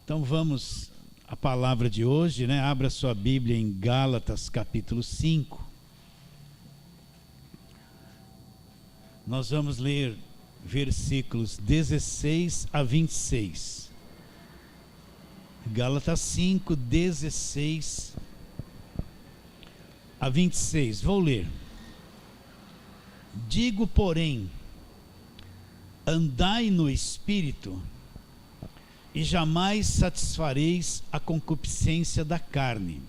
Então vamos à palavra de hoje, né? Abra sua Bíblia em Gálatas capítulo 5. Nós vamos ler versículos 16 a 26. Gálatas 5, 16 a 26. Vou ler. Digo, porém, andai no Espírito, e jamais satisfareis a concupiscência da carne.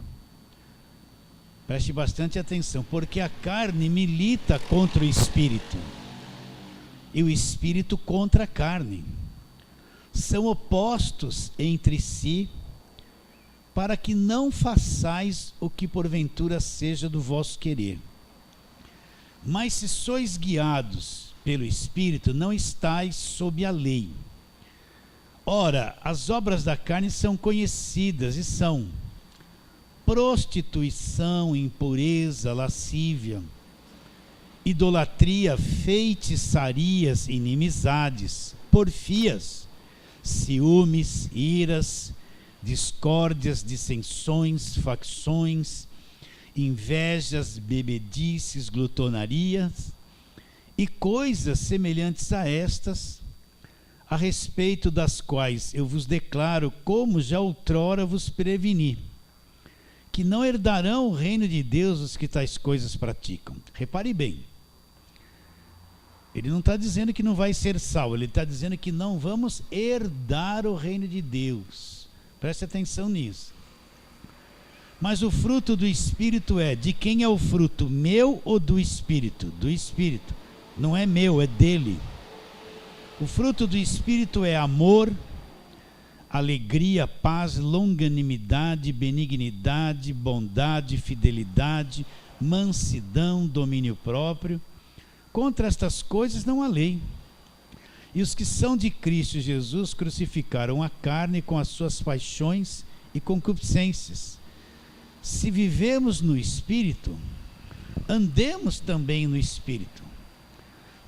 Preste bastante atenção, porque a carne milita contra o Espírito, e o Espírito contra a carne. São opostos entre si, para que não façais o que porventura seja do vosso querer. Mas se sois guiados pelo Espírito, não estáis sob a lei. Ora, as obras da carne são conhecidas e são prostituição, impureza, lascívia, idolatria, feitiçarias, inimizades, porfias, ciúmes, iras, discórdias, dissensões, facções, invejas, bebedices, glutonarias e coisas semelhantes a estas, a respeito das quais eu vos declaro, como já outrora vos preveni, que não herdarão o reino de Deus os que tais coisas praticam. Repare bem, ele não está dizendo que não vai ser salvo, ele está dizendo que não vamos herdar o reino de Deus. Preste atenção nisso. Mas o fruto do Espírito é, de quem é o fruto? Meu ou do Espírito? Do Espírito. Não é meu, é dele. O fruto do Espírito é amor, alegria, paz, longanimidade, benignidade, bondade, fidelidade, mansidão, domínio próprio. Contra estas coisas não há lei. E os que são de Cristo Jesus crucificaram a carne com as suas paixões e concupiscências. Se vivemos no Espírito, andemos também no Espírito.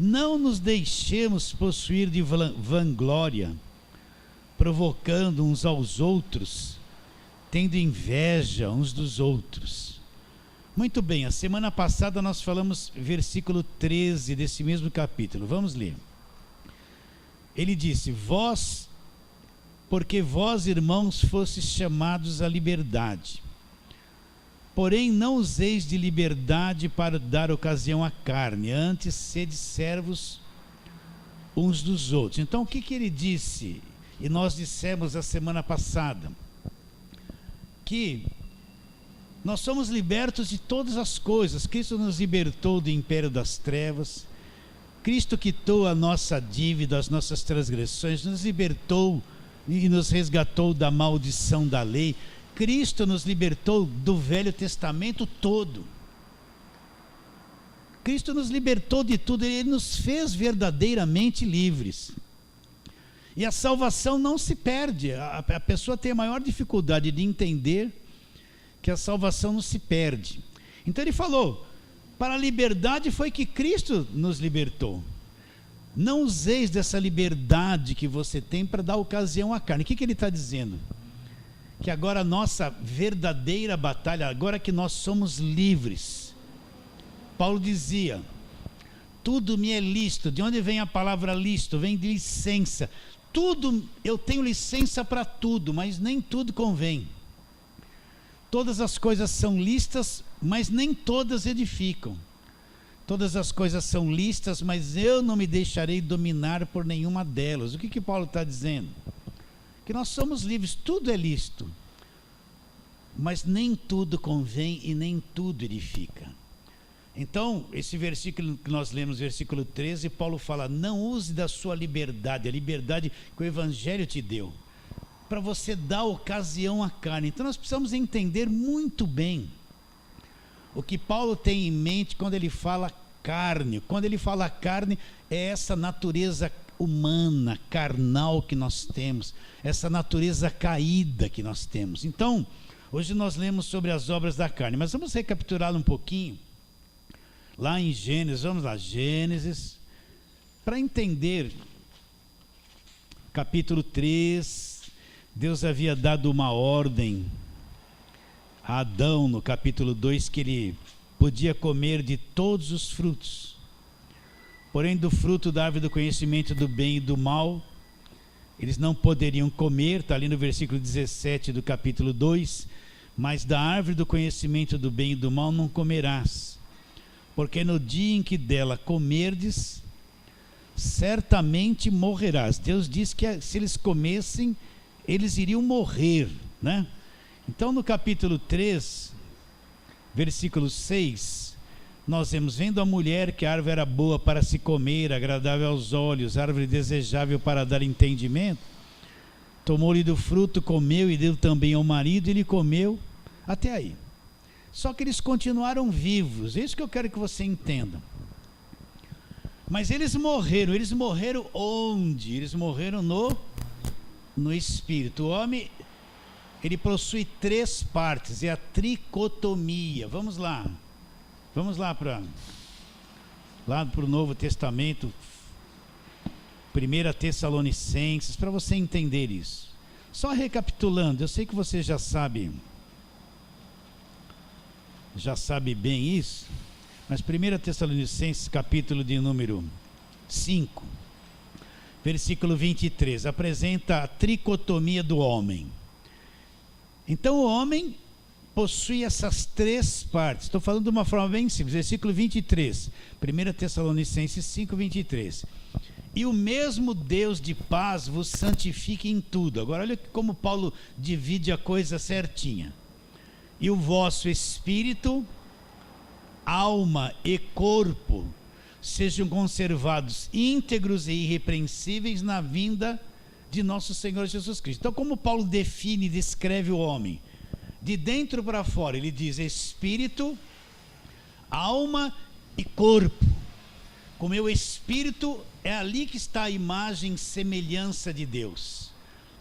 Não nos deixemos possuir de vanglória, provocando uns aos outros, tendo inveja uns dos outros. Muito bem, a semana passada nós falamos versículo 13 desse mesmo capítulo. Vamos ler. Ele disse, porque vós, irmãos, fostes chamados à liberdade. Porém, não useis de liberdade para dar ocasião à carne, antes sede servos uns dos outros. Então, o que ele disse? E nós dissemos a semana passada, que nós somos libertos de todas as coisas. Cristo nos libertou do império das trevas, Cristo quitou a nossa dívida, as nossas transgressões, nos libertou e nos resgatou da maldição da lei. Cristo nos libertou do Velho Testamento todo. Cristo nos libertou de tudo, Ele nos fez verdadeiramente livres. E a salvação não se perde. A pessoa tem a maior dificuldade de entender que a salvação não se perde. Então ele falou, para a liberdade foi que Cristo nos libertou. Não useis dessa liberdade que você tem para dar ocasião à carne. O que ele está dizendo? Que agora a nossa verdadeira batalha, agora que nós somos livres. Paulo dizia, tudo me é lícito. De onde vem a palavra lícito? Vem de licença. Tudo, eu tenho licença para tudo, mas nem tudo convém. Todas as coisas são lícitas, mas nem todas edificam. Todas as coisas são lícitas, mas eu não me deixarei dominar por nenhuma delas. O que Paulo está dizendo? Que nós somos livres, tudo é lícito, mas nem tudo convém e nem tudo edifica. Então, esse versículo que nós lemos, versículo 13, Paulo fala, não use da sua liberdade, a liberdade que o Evangelho te deu, para você dar ocasião à carne. Então nós precisamos entender muito bem o que Paulo tem em mente quando ele fala carne. Quando ele fala carne, é essa natureza humana, carnal que nós temos, essa natureza caída que nós temos. Então, hoje nós lemos sobre as obras da carne, mas vamos recapitular um pouquinho, lá em Gênesis. Vamos lá, Gênesis, para entender capítulo 3, Deus havia dado uma ordem a Adão no capítulo 2 que ele podia comer de todos os frutos. Porém, do fruto da árvore do conhecimento do bem e do mal, eles não poderiam comer, está ali no versículo 17 do capítulo 2, mas da árvore do conhecimento do bem e do mal não comerás, porque no dia em que dela comerdes, certamente morrerás. Deus disse que se eles comessem, eles iriam morrer, né? Então no capítulo 3, versículo 6, nós vemos: vendo a mulher que a árvore era boa para se comer, agradável aos olhos, árvore desejável para dar entendimento, tomou-lhe do fruto, comeu e deu também ao marido, e ele comeu. Até aí. Só que eles continuaram vivos, é isso que eu quero que você entenda. Mas eles morreram onde? Eles morreram no espírito. O homem, ele possui 3 partes, é a tricotomia. Vamos lá para o Novo Testamento, 1 Tessalonicenses, para você entender isso. Só recapitulando, eu sei que você já sabe bem isso, mas 1 Tessalonicenses, capítulo de número 5, versículo 23, apresenta a tricotomia do homem. Então o homem possui essas 3 partes. Estou falando de uma forma bem simples. Versículo 23, 1 Tessalonicenses 5, 23. E o mesmo Deus de paz vos santifique em tudo. Agora olha como Paulo divide a coisa certinha. E o vosso espírito, alma e corpo sejam conservados íntegros e irrepreensíveis na vinda de nosso Senhor Jesus Cristo. Então, como Paulo define e descreve o homem? De dentro para fora, ele diz espírito, alma e corpo. Com o meu espírito, é ali que está a imagem e semelhança de Deus.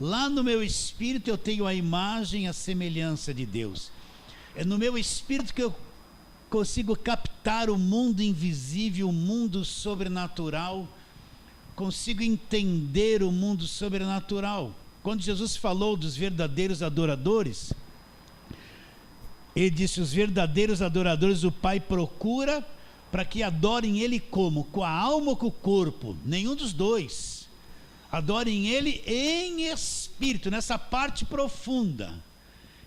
Lá no meu espírito eu tenho a imagem e a semelhança de Deus. É no meu espírito que eu consigo captar o mundo invisível, o mundo sobrenatural, consigo entender o mundo sobrenatural. Quando Jesus falou dos verdadeiros adoradores, ele disse: os verdadeiros adoradores o Pai procura para que adorem Ele como? Com a alma ou com o corpo? Nenhum dos dois. Adorem Ele em espírito, nessa parte profunda.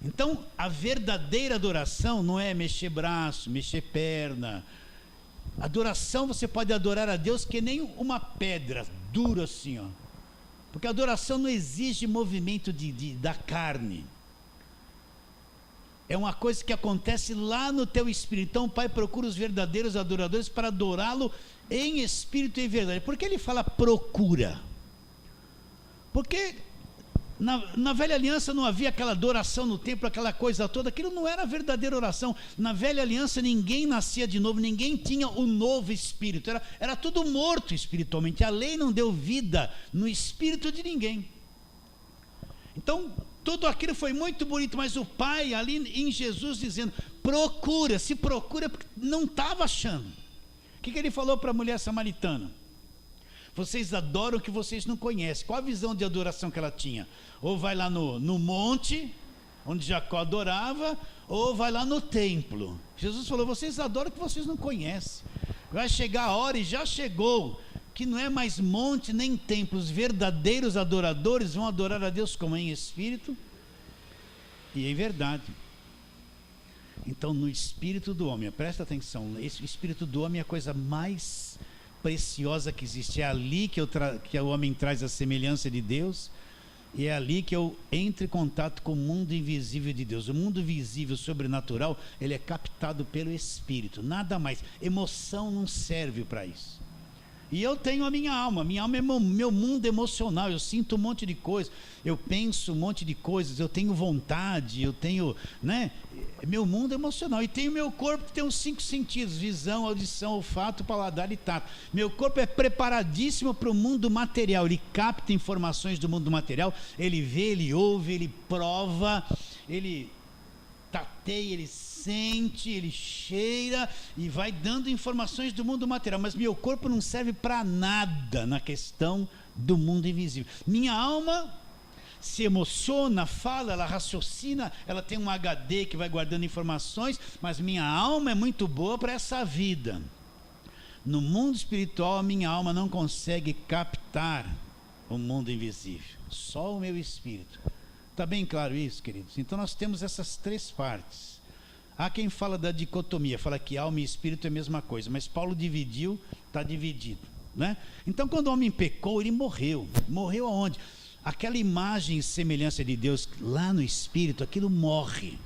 Então, a verdadeira adoração não é mexer braço, mexer perna. Adoração, você pode adorar a Deus que nem uma pedra, dura assim, ó. Porque a adoração não exige movimento da carne. É uma coisa que acontece lá no teu espírito. Então o Pai procura os verdadeiros adoradores para adorá-lo em espírito e verdade. Por que ele fala procura? Porque na velha aliança não havia aquela adoração no templo, aquela coisa toda. Aquilo não era verdadeira oração. Na velha aliança ninguém nascia de novo, ninguém tinha o novo espírito. Era tudo morto espiritualmente. A lei não deu vida no espírito de ninguém. Então tudo aquilo foi muito bonito, mas o Pai ali em Jesus dizendo: procura, se procura, porque não estava achando. O que ele falou para a mulher samaritana? Vocês adoram o que vocês não conhecem. Qual a visão de adoração que ela tinha? Ou vai lá no monte, onde Jacó adorava, ou vai lá no templo. Jesus falou: vocês adoram o que vocês não conhecem. Vai chegar a hora, e já chegou, que não é mais monte nem templo. Os verdadeiros adoradores vão adorar a Deus como? Em espírito e em verdade. Então no espírito do homem, presta atenção, esse espírito do homem é a coisa mais preciosa que existe. É ali que o homem traz a semelhança de Deus, e é ali que eu entro em contato com o mundo invisível de Deus. O mundo visível, sobrenatural, ele é captado pelo espírito, nada mais. Emoção não serve para isso. E eu tenho a minha alma é meu mundo emocional. Eu sinto um monte de coisa, eu penso um monte de coisas, eu tenho vontade, eu tenho, meu mundo emocional. E tenho meu corpo, que tem os 5 sentidos: visão, audição, olfato, paladar e tato. Meu corpo é preparadíssimo para o mundo material. Ele capta informações do mundo material, ele vê, ele ouve, ele prova, ele tateia, ele sente, ele cheira e vai dando informações do mundo material. Mas meu corpo não serve para nada na questão do mundo invisível. Minha alma se emociona, fala, ela raciocina, ela tem um HD que vai guardando informações, mas minha alma é muito boa para essa vida. No mundo espiritual, a minha alma não consegue captar o mundo invisível, só o meu espírito. Está bem claro isso, queridos? Então nós temos essas três partes. Há quem fala da dicotomia, fala que alma e espírito é a mesma coisa, mas Paulo dividiu, está dividido, né? Então quando o homem pecou, ele morreu. Morreu aonde? Aquela imagem e semelhança de Deus lá no espírito, aquilo morre.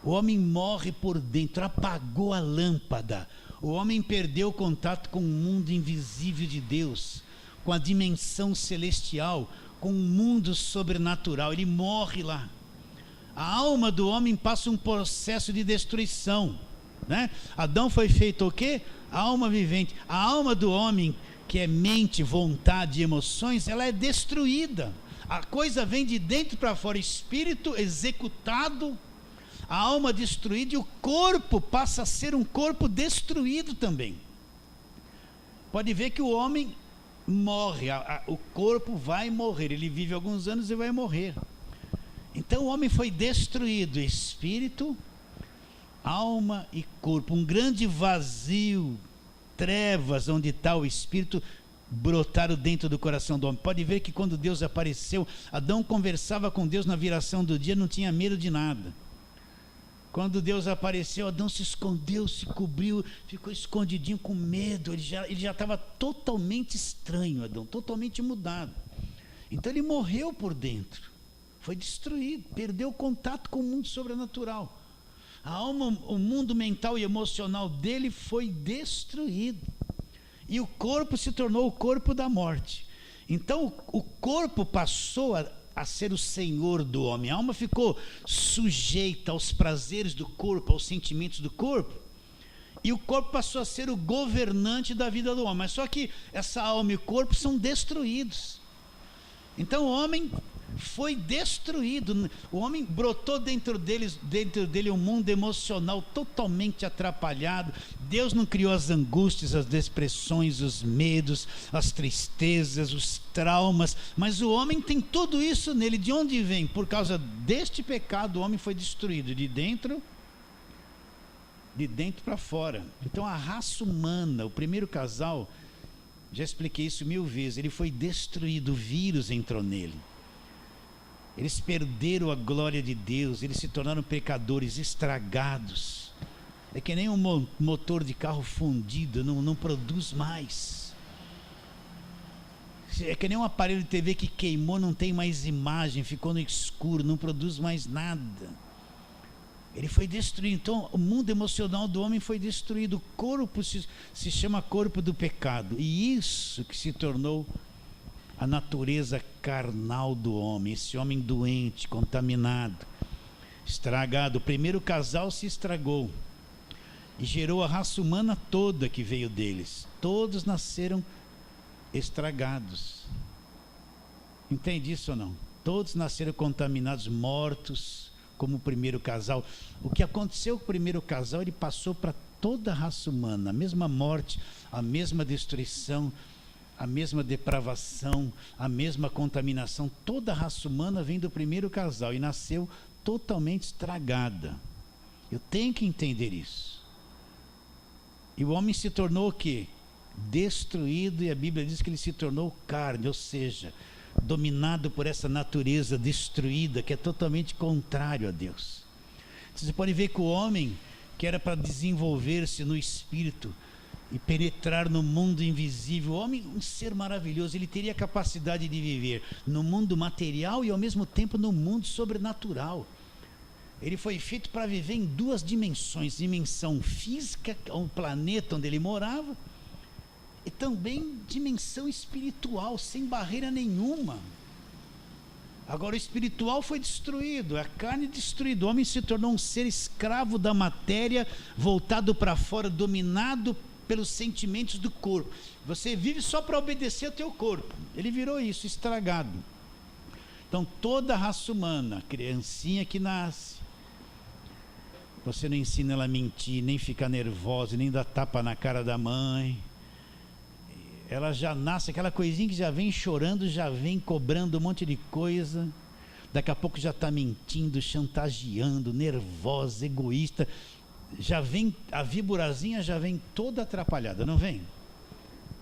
O homem morre por dentro, apagou a lâmpada. O homem perdeu o contato com o mundo invisível de Deus, com a dimensão celestial, com o mundo sobrenatural. Ele morre lá. A alma do homem passa um processo de destruição, né? Adão foi feito o quê? A alma vivente. A alma do homem, que é mente, vontade e emoções, ela é destruída. A coisa vem de dentro para fora, espírito executado, a alma destruída, e o corpo passa a ser um corpo destruído também. Pode ver que o homem morre, o corpo vai morrer, ele vive alguns anos e vai morrer. Então o homem foi destruído, espírito, alma e corpo, um grande vazio, trevas, onde está o espírito, brotaram dentro do coração do homem. Pode ver que quando Deus apareceu, Adão conversava com Deus na viração do dia, não tinha medo de nada. Quando Deus apareceu, Adão se escondeu, se cobriu, ficou escondidinho com medo. Ele já estava totalmente estranho, Adão, totalmente mudado. Então ele morreu por dentro, foi destruído, perdeu o contato com o mundo sobrenatural. A alma, o mundo mental e emocional dele foi destruído. E o corpo se tornou o corpo da morte. Então o corpo passou a ser o senhor do homem. A alma ficou sujeita aos prazeres do corpo, aos sentimentos do corpo. E o corpo passou a ser o governante da vida do homem. Mas só que essa alma e o corpo são destruídos. Então o homem foi destruído. O homem brotou dentro dele um mundo emocional totalmente atrapalhado. Deus não criou as angústias, as depressões, os medos, as tristezas, os traumas, mas o homem tem tudo isso nele. De onde vem? Por causa deste pecado, o homem foi destruído de dentro para fora. Então a raça humana, o primeiro casal, já expliquei isso 1000 vezes, ele foi destruído, o vírus entrou nele. Eles perderam a glória de Deus, eles se tornaram pecadores, estragados. É que nem um motor de carro fundido, não produz mais. É que nem um aparelho de TV que queimou, não tem mais imagem, ficou no escuro, não produz mais nada. Ele foi destruído. Então o mundo emocional do homem foi destruído. O corpo se chama corpo do pecado. E isso que se tornou a natureza carnal do homem, esse homem doente, contaminado, estragado. O primeiro casal se estragou e gerou a raça humana toda que veio deles. Todos nasceram estragados. Entende isso ou não? Todos nasceram contaminados, mortos, como o primeiro casal. O que aconteceu com o primeiro casal, ele passou para toda a raça humana, a mesma morte, a mesma destruição, a mesma depravação, a mesma contaminação. Toda a raça humana vem do primeiro casal e nasceu totalmente estragada. Eu tenho que entender isso. E o homem se tornou o quê? Destruído, e a Bíblia diz que ele se tornou carne, ou seja, dominado por essa natureza destruída, que é totalmente contrário a Deus. Você pode ver que o homem, que era para desenvolver-se no espírito e penetrar no mundo invisível, o homem, um ser maravilhoso, ele teria a capacidade de viver no mundo material e ao mesmo tempo no mundo sobrenatural. Ele foi feito para viver em 2 dimensões, dimensão física, um planeta onde ele morava, e também dimensão espiritual, sem barreira nenhuma. Agora o espiritual foi destruído, a carne destruída, o homem se tornou um ser escravo da matéria, voltado para fora, dominado pelos sentimentos do corpo. Você vive só para obedecer ao teu corpo. Ele virou isso, estragado. Então toda a raça humana, a criancinha que nasce, você não ensina ela a mentir, nem ficar nervosa, nem dar tapa na cara da mãe. ela já nasce, aquela coisinha que já vem chorando, já vem cobrando um monte de coisa, daqui a pouco já está mentindo, chantageando, nervosa, egoísta, já vem, a víborazinha já vem toda atrapalhada, não vem?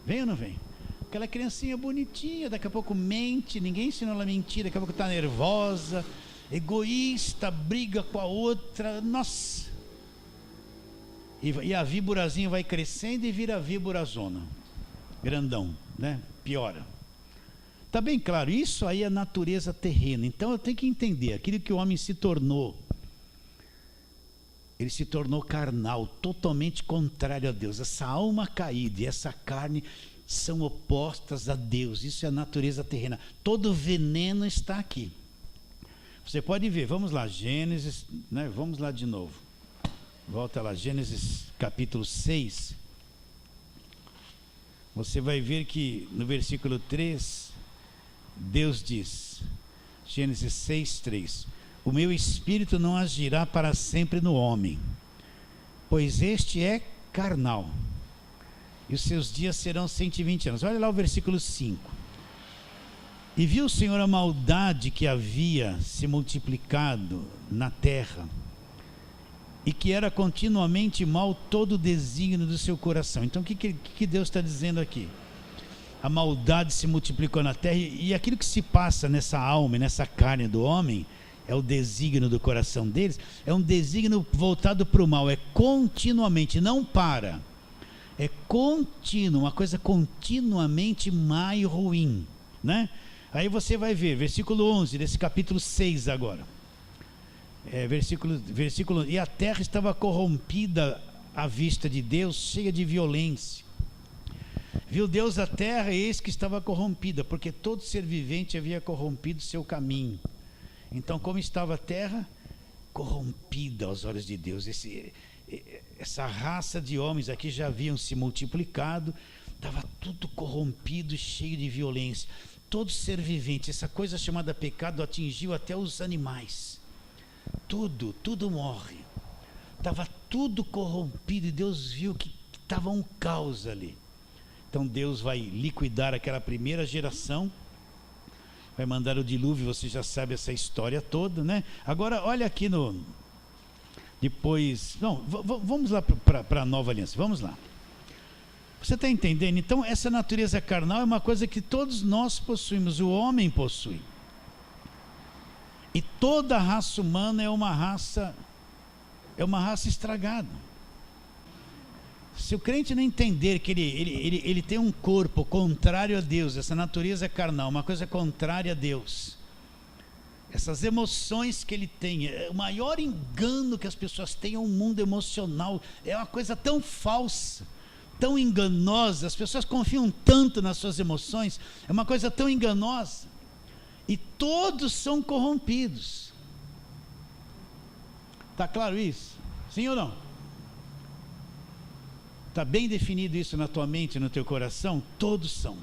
Vem ou não vem? Aquela criancinha bonitinha, daqui a pouco mente, ninguém ensinou ela a mentir, daqui a pouco está nervosa, egoísta, briga com a outra, nossa! E a víborazinha vai crescendo e vira víborazona, grandão, né? Piora. Está bem claro, isso aí é natureza terrena. Então eu tenho que entender, aquilo que o homem se tornou, ele se tornou carnal, totalmente contrário a Deus. Essa alma caída e essa carne são opostas a Deus, isso é a natureza terrena. Todo veneno está aqui. Você pode ver, vamos lá, Gênesis, né? Vamos lá de novo. Volta lá, Gênesis capítulo 6. Você vai ver que no versículo 3, Deus diz, Gênesis 6, 3: o meu espírito não agirá para sempre no homem, pois este é carnal, e os seus dias serão 120 anos. Olha lá o versículo 5. E viu o Senhor a maldade que havia se multiplicado na terra, e que era continuamente mal todo o desígnio do seu coração. Então o que Deus está dizendo aqui? A maldade se multiplicou na terra, e aquilo que se passa nessa alma e nessa carne do homem, é o desígnio do coração deles, é um desígnio voltado para o mal, é continuamente, não para, é contínuo, uma coisa continuamente má e ruim, né? Aí você vai ver, versículo 11, desse capítulo 6 agora, versículo, e a terra estava corrompida à vista de Deus, cheia de violência. Viu Deus a terra, e eis que estava corrompida, porque todo ser vivente havia corrompido seu caminho. Então, como estava a terra? Corrompida aos olhos de Deus. Essa raça de homens aqui já haviam se multiplicado, estava tudo corrompido, cheio de violência. Todo ser vivente, essa coisa chamada pecado atingiu até os animais. Tudo morre. Estava tudo corrompido, e Deus viu que estava um caos ali. Então Deus vai liquidar aquela primeira geração, vai mandar o dilúvio, você já sabe essa história toda, né? Agora olha aqui vamos lá para a nova aliança, vamos lá. Você está entendendo? Então essa natureza carnal é uma coisa que todos nós possuímos, o homem possui. E toda a raça humana é uma raça estragada. Se o crente não entender que ele tem um corpo contrário a Deus, essa natureza carnal, uma coisa contrária a Deus, essas emoções que ele tem, o maior engano que as pessoas têm é um mundo emocional, é uma coisa tão falsa, tão enganosa, as pessoas confiam tanto nas suas emoções, é uma coisa tão enganosa, e todos são corrompidos. Está claro isso? Sim ou não? Está bem definido isso na tua mente, no teu coração? Todos são.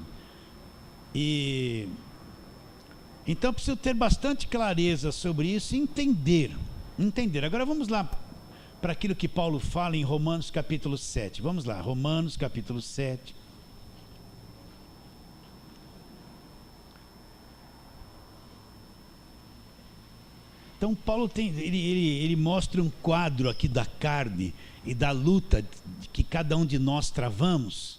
Então preciso ter bastante clareza sobre isso e entender. Agora vamos lá para aquilo que Paulo fala em Romanos capítulo 7. Vamos lá, Romanos capítulo 7. Então Paulo ele mostra um quadro aqui da carne e da luta que cada um de nós travamos,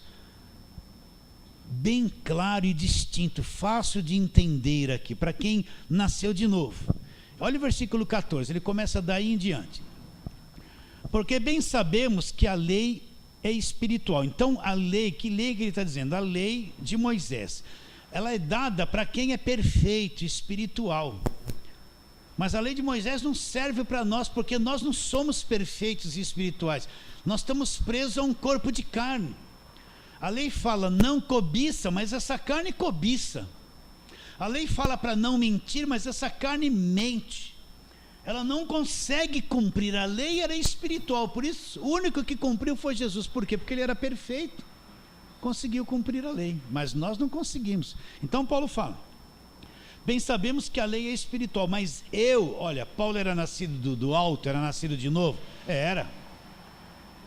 bem claro e distinto, fácil de entender aqui, para quem nasceu de novo. Olha o versículo 14, ele começa daí em diante. Porque bem sabemos que a lei é espiritual. Então a lei, que lei que ele está dizendo? A lei de Moisés, ela é dada para quem é perfeito, espiritual. Mas a lei de Moisés não serve para nós, porque nós não somos perfeitos e espirituais. Nós estamos presos a um corpo de carne. A lei fala não cobiça, mas essa carne cobiça. A lei fala para não mentir, mas essa carne mente. Ela não consegue cumprir. A lei era espiritual, por isso o único que cumpriu foi Jesus. Por quê? Porque ele era perfeito, conseguiu cumprir a lei, mas nós não conseguimos. Então Paulo fala: bem sabemos que a lei é espiritual, mas Paulo era nascido do alto, era nascido de novo?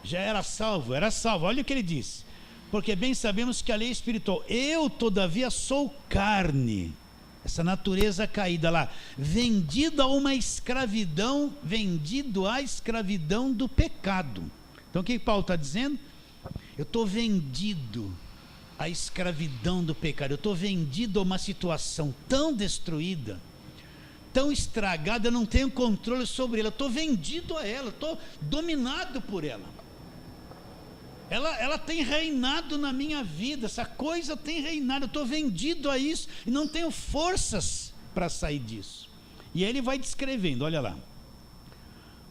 Já era salvo, olha o que ele diz: porque bem sabemos que a lei é espiritual. Eu, todavia, sou carne, essa natureza caída lá, vendido à escravidão do pecado. Então o que Paulo está dizendo? Eu estou vendido à escravidão do pecado, eu estou vendido a uma situação tão destruída, tão estragada, eu não tenho controle sobre ela, eu estou vendido a ela, estou dominado por ela. Ela tem reinado na minha vida, essa coisa tem reinado, eu estou vendido a isso e não tenho forças para sair disso. E aí ele vai descrevendo, olha lá.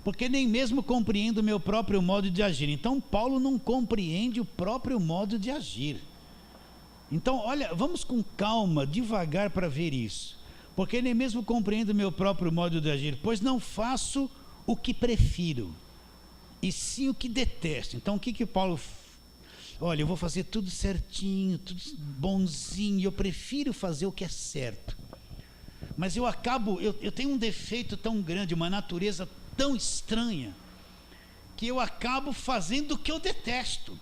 Porque nem mesmo compreendo o meu próprio modo de agir. Então Paulo não compreende o próprio modo de agir. Então, olha, vamos com calma, devagar para ver isso. Porque nem mesmo compreendo o meu próprio modo de agir, pois não faço o que prefiro, e sim o que detesto. Então o que Paulo, olha, eu vou fazer tudo certinho, tudo bonzinho, eu prefiro fazer o que é certo, mas eu tenho um defeito tão grande, uma natureza tão estranha, que eu acabo fazendo o que eu detesto.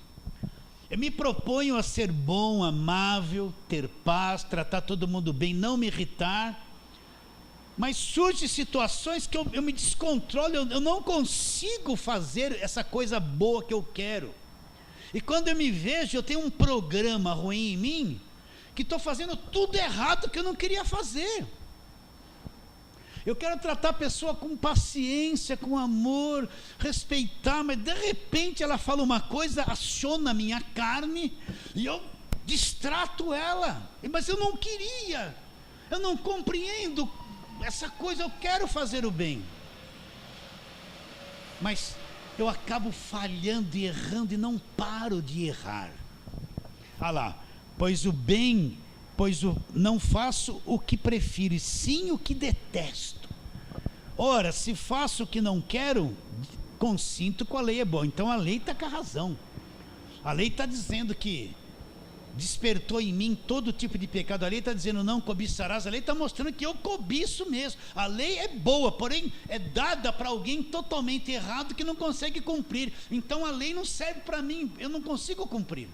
Eu me proponho a ser bom, amável, ter paz, tratar todo mundo bem, não me irritar, mas surgem situações que eu me descontrolo, eu não consigo fazer essa coisa boa que eu quero. E quando eu me vejo, eu tenho um programa ruim em mim, que estou fazendo tudo errado que eu não queria fazer. Eu quero tratar a pessoa com paciência, com amor, respeitar, mas de repente ela fala uma coisa, aciona a minha carne, e eu distrato ela. Mas eu não queria, eu não compreendo essa coisa, eu quero fazer o bem, mas eu acabo falhando e errando e não paro de errar. Ah lá, não faço o que prefiro, e sim o que detesto. Ora, se faço o que não quero, consinto com a lei, é bom. Então a lei está com a razão, a lei está dizendo que despertou em mim todo tipo de pecado. A lei está dizendo não cobiçarás, a lei está mostrando que eu cobiço mesmo. A lei é boa, porém é dada para alguém totalmente errado que não consegue cumprir. Então a lei não serve para mim, eu não consigo cumprir.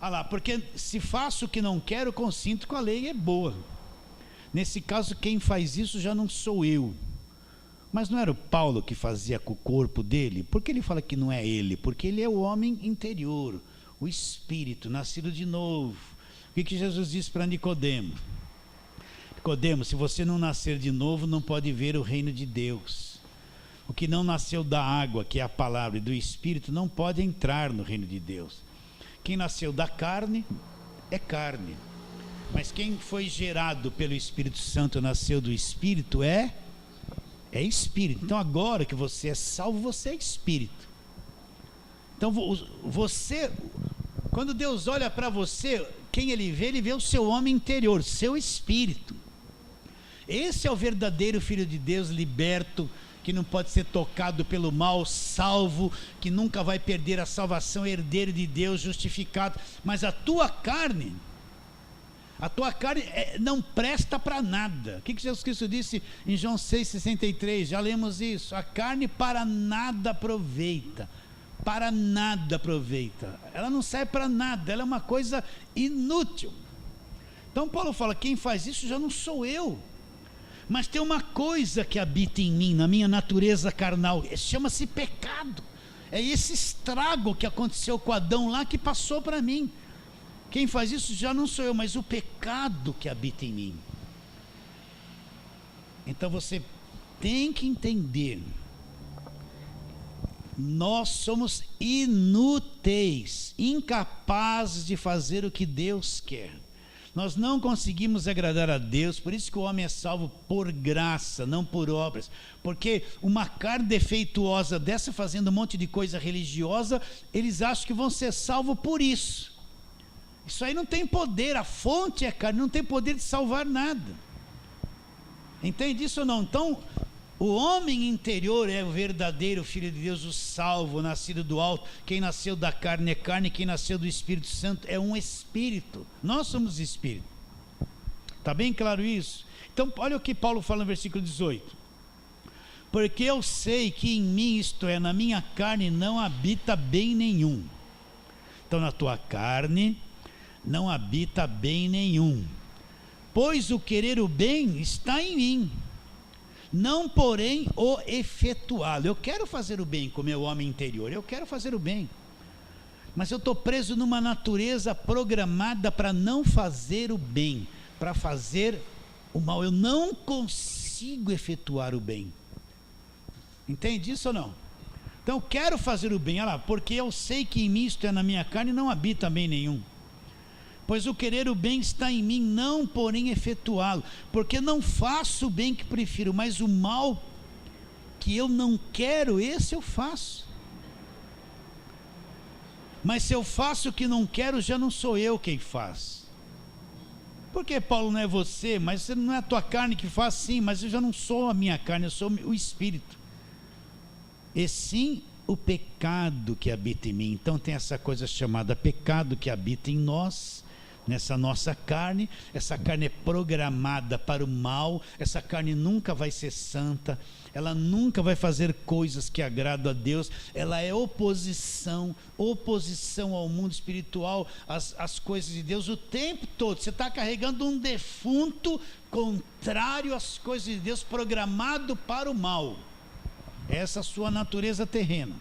Ah lá, porque se faço o que não quero, consinto com a lei, é boa. Nesse caso, quem faz isso já não sou eu. Mas não era o Paulo que fazia com o corpo dele? Por que ele fala que não é ele? Porque ele é o homem interior, o espírito, nascido de novo. O que Jesus disse para Nicodemo? Nicodemo, se você não nascer de novo, não pode ver o reino de Deus. O que não nasceu da água, que é a palavra, e do espírito, não pode entrar no reino de Deus. Quem nasceu da carne, é carne. Mas quem foi gerado pelo Espírito Santo, nasceu do espírito, é espírito. Então agora que você é salvo, você é espírito. Então você, quando Deus olha para você, quem ele vê o seu homem interior, seu espírito. Esse é o verdadeiro filho de Deus, liberto, que não pode ser tocado pelo mal, salvo, que nunca vai perder a salvação, herdeiro de Deus, justificado. Mas a tua carne não presta para nada. O que Jesus Cristo disse em João 6,63? Já lemos isso. A carne para nada aproveita. Para nada aproveita. Ela não serve para nada, ela é uma coisa inútil. Então Paulo fala, quem faz isso já não sou eu. Mas tem uma coisa que habita em mim, na minha natureza carnal, chama-se pecado. É esse estrago que aconteceu com Adão lá que passou para mim. Quem faz isso já não sou eu, mas o pecado que habita em mim. Então você tem que entender, nós somos inúteis, incapazes de fazer o que Deus quer. Nós não conseguimos agradar a Deus, por isso que o homem é salvo por graça, não por obras. Porque uma carne defeituosa dessa, fazendo um monte de coisa religiosa, eles acham que vão ser salvos por isso. Isso aí não tem poder, a fonte é carne, não tem poder de salvar nada. Entende isso ou não? Então, o homem interior é o verdadeiro Filho de Deus, o salvo, nascido do alto. Quem nasceu da carne é carne, quem nasceu do Espírito Santo é um espírito. Nós somos espírito. Está bem claro isso? Então, olha o que Paulo fala no versículo 18. Porque eu sei que em mim, isto é, na minha carne, não habita bem nenhum. Então, na tua carne não habita bem nenhum, pois o querer o bem está em mim, não porém o efetuá-lo. Eu quero fazer o bem com o meu homem interior, eu quero fazer o bem, mas eu estou preso numa natureza programada para não fazer o bem, para fazer o mal. Eu não consigo efetuar o bem. Entende isso ou não? Então eu quero fazer o bem, olha lá, porque eu sei que em mim, isto é, na minha carne, não habita bem nenhum. Pois o querer o bem está em mim, não porém efetuá-lo, porque não faço o bem que prefiro, mas o mal que eu não quero, esse eu faço. Mas se eu faço o que não quero, já não sou eu quem faz. Porque, Paulo, não é você, mas não é a tua carne que faz, sim, mas eu já não sou a minha carne, eu sou o Espírito. E sim o pecado que habita em mim. Então tem essa coisa chamada pecado que habita em nós, nessa nossa carne. Essa carne é programada para o mal, essa carne nunca vai ser santa, ela nunca vai fazer coisas que agradam a Deus, ela é oposição ao mundo espiritual, às coisas de Deus o tempo todo. Você está carregando um defunto contrário às coisas de Deus, programado para o mal. Essa sua natureza terrena.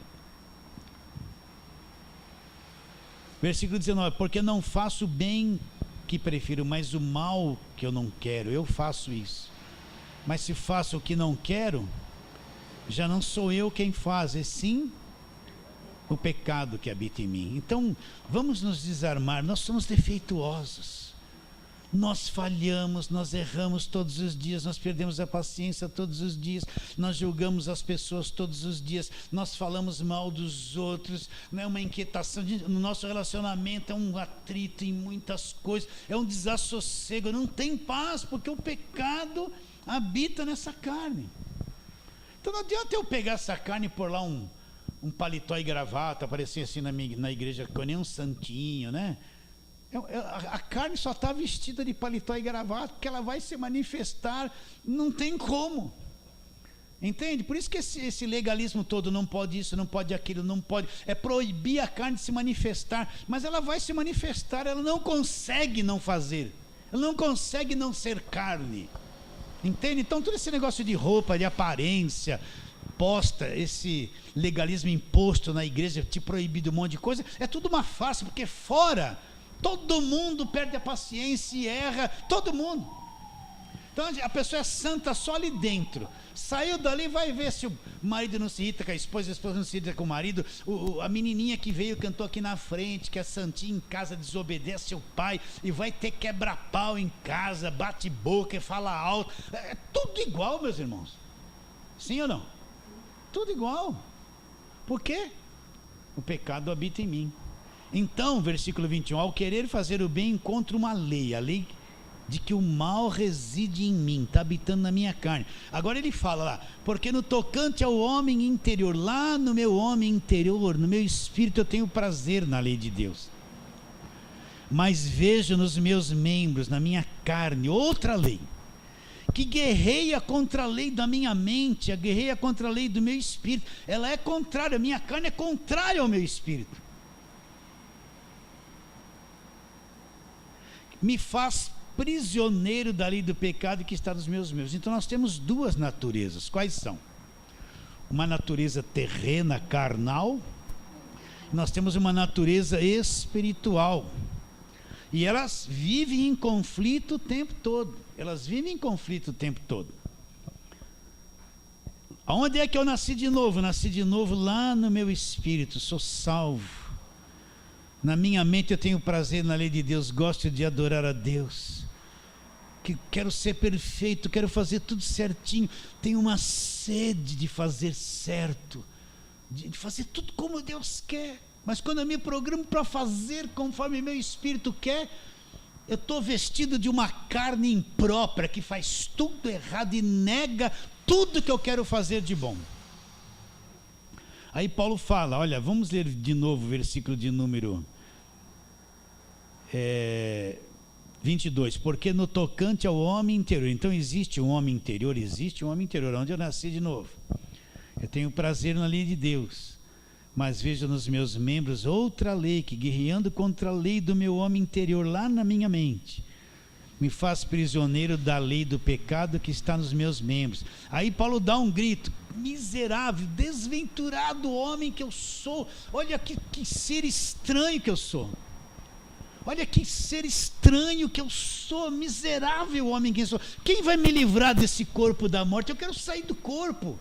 Versículo 19: porque não faço o bem que prefiro, mas o mal que eu não quero, eu faço isso. Mas se faço o que não quero, já não sou eu quem faz, e sim o pecado que habita em mim. Então vamos nos desarmar. Nós somos defeituosos, nós falhamos, nós erramos todos os dias, nós perdemos a paciência todos os dias, nós julgamos as pessoas todos os dias, nós falamos mal dos outros, não é uma inquietação, no nosso relacionamento é um atrito em muitas coisas, é um desassossego, não tem paz, porque o pecado habita nessa carne. Então não adianta eu pegar essa carne e pôr lá um paletó e gravata, aparecer assim na igreja, com nem um santinho, né? A carne só está vestida de paletó e gravata, porque ela vai se manifestar, não tem como. Entende? Por isso que esse legalismo todo, não pode isso, não pode aquilo, não pode, é proibir a carne de se manifestar, mas ela vai se manifestar, ela não consegue não fazer, ela não consegue não ser carne. Entende? Então todo esse negócio de roupa, de aparência posta, esse legalismo imposto na igreja, te proibir de um monte de coisa, é tudo uma farsa, porque fora todo mundo perde a paciência e erra, todo mundo. Então a pessoa é santa só ali dentro, saiu dali, vai ver se o marido não se irrita com a esposa não se irrita com o marido, a menininha que veio, cantou aqui na frente, que é santinha em casa, desobedece o pai, e vai ter quebra-pau em casa, bate boca e fala alto, é tudo igual, meus irmãos, sim ou não? Tudo igual. Por quê? O pecado habita em mim. Então, versículo 21, ao querer fazer o bem, encontro uma lei, a lei de que o mal reside em mim, está habitando na minha carne. Agora ele fala lá, porque no tocante ao homem interior, lá no meu homem interior, no meu espírito, eu tenho prazer na lei de Deus. Mas vejo nos meus membros, na minha carne, outra lei, que guerreia contra a lei da minha mente, guerreia contra a lei do meu espírito. Ela é contrária, a minha carne é contrária ao meu espírito. Me faz prisioneiro da lei do pecado que está nos meus membros. Então nós temos duas naturezas. Quais são? Uma natureza terrena, carnal, e nós temos uma natureza espiritual. E elas vivem em conflito o tempo todo. Elas vivem em conflito o tempo todo. Aonde é que eu nasci de novo? Eu nasci de novo lá no meu espírito, sou salvo. Na minha mente eu tenho prazer na lei de Deus, gosto de adorar a Deus, quero ser perfeito, quero fazer tudo certinho, tenho uma sede de fazer certo, de fazer tudo como Deus quer, mas quando eu me programo para fazer conforme meu espírito quer, eu estou vestido de uma carne imprópria, que faz tudo errado e nega tudo que eu quero fazer de bom. Aí Paulo fala, olha, vamos ler de novo o versículo de número 22, porque no tocante ao homem interior, então existe um homem interior, onde eu nasci de novo, eu tenho prazer na lei de Deus, Mas vejo nos meus membros outra lei que, guerreando contra a lei do meu homem interior lá na minha mente, me faz prisioneiro da lei do pecado que está nos meus membros. Aí Paulo dá um grito: miserável, desventurado homem que eu sou. Olha que ser estranho que eu sou. Olha que ser estranho que eu sou, miserável homem que eu sou. Quem vai me livrar desse corpo da morte? Eu quero sair do corpo.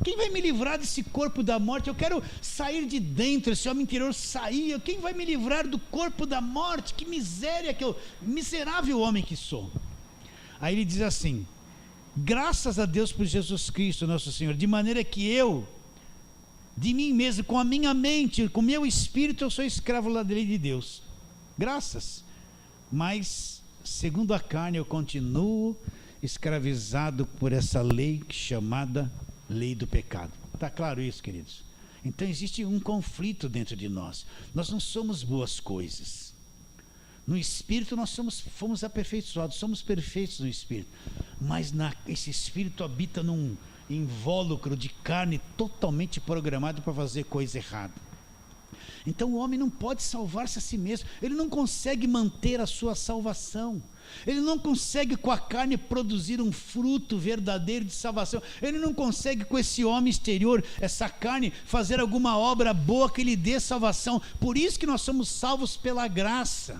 Quem vai me livrar desse corpo da morte? Eu quero sair de dentro, esse homem interior sair. Quem vai me livrar do corpo da morte? Que miséria que eu, miserável homem que sou. Aí ele diz assim: graças a Deus por Jesus Cristo nosso Senhor, de maneira que eu, de mim mesmo, com a minha mente, com o meu espírito, eu sou escravo da lei de Deus. Graças, mas segundo a carne eu continuo escravizado por essa lei chamada lei do pecado. Está claro isso, queridos? Então existe um conflito dentro de nós. Nós não somos boas coisas. No Espírito nós fomos aperfeiçoados, somos perfeitos no Espírito, mas esse Espírito habita num invólucro de carne totalmente programado para fazer coisa errada. Então o homem não pode salvar-se a si mesmo, ele não consegue manter a sua salvação, ele não consegue com a carne produzir um fruto verdadeiro de salvação, ele não consegue com esse homem exterior, essa carne, fazer alguma obra boa que lhe dê salvação. Por isso que nós somos salvos pela graça,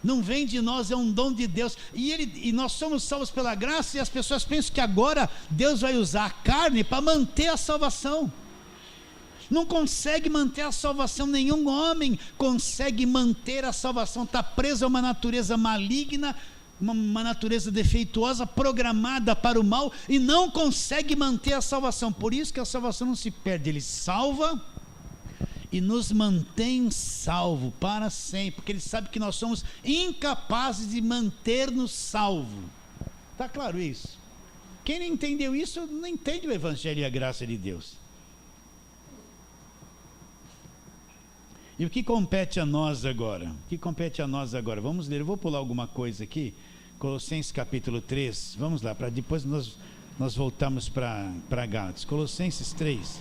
não vem de nós, é um dom de Deus, e nós somos salvos pela graça, e as pessoas pensam que agora Deus vai usar a carne para manter a salvação. Não consegue manter a salvação, nenhum homem consegue manter a salvação, está preso a uma natureza maligna, uma natureza defeituosa, programada para o mal, e não consegue manter a salvação. Por isso que a salvação não se perde, ele salva e nos mantém salvo para sempre, porque ele sabe que nós somos incapazes de manter-nos salvo. Está claro isso? Quem não entendeu isso, não entende o Evangelho e a graça de Deus. E o que compete a nós agora? O que compete a nós agora? Vamos ler, eu vou pular alguma coisa aqui, Colossenses capítulo 3, vamos lá, para depois nós voltamos para Gálatas. Colossenses 3.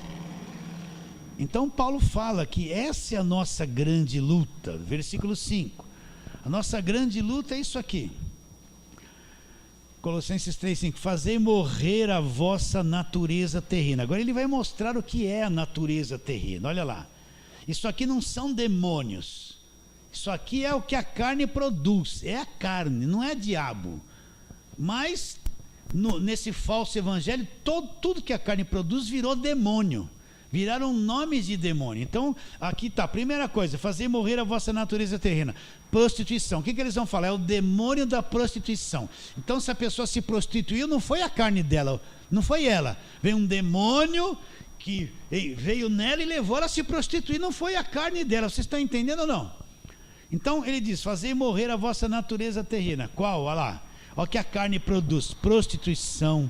Então Paulo fala que essa é a nossa grande luta, versículo 5. A nossa grande luta é isso aqui. Colossenses 3:5, fazei morrer a vossa natureza terrena. Agora ele vai mostrar o que é a natureza terrena, olha lá. Isso aqui não são demônios, isso aqui é o que a carne produz, é a carne, não é diabo. Mas nesse falso evangelho, tudo que a carne produz virou demônio, viraram nomes de demônio. Então aqui está, primeira coisa, fazer morrer a vossa natureza terrena. Prostituição, o que eles vão falar? É o demônio da prostituição. Então se a pessoa se prostituiu, não foi a carne dela, não foi ela, veio um demônio que veio nela e levou ela a se prostituir, não foi a carne dela. Vocês estão entendendo ou não? Então ele diz, fazei morrer a vossa natureza terrena. Qual? Olha lá, olha o que a carne produz: prostituição,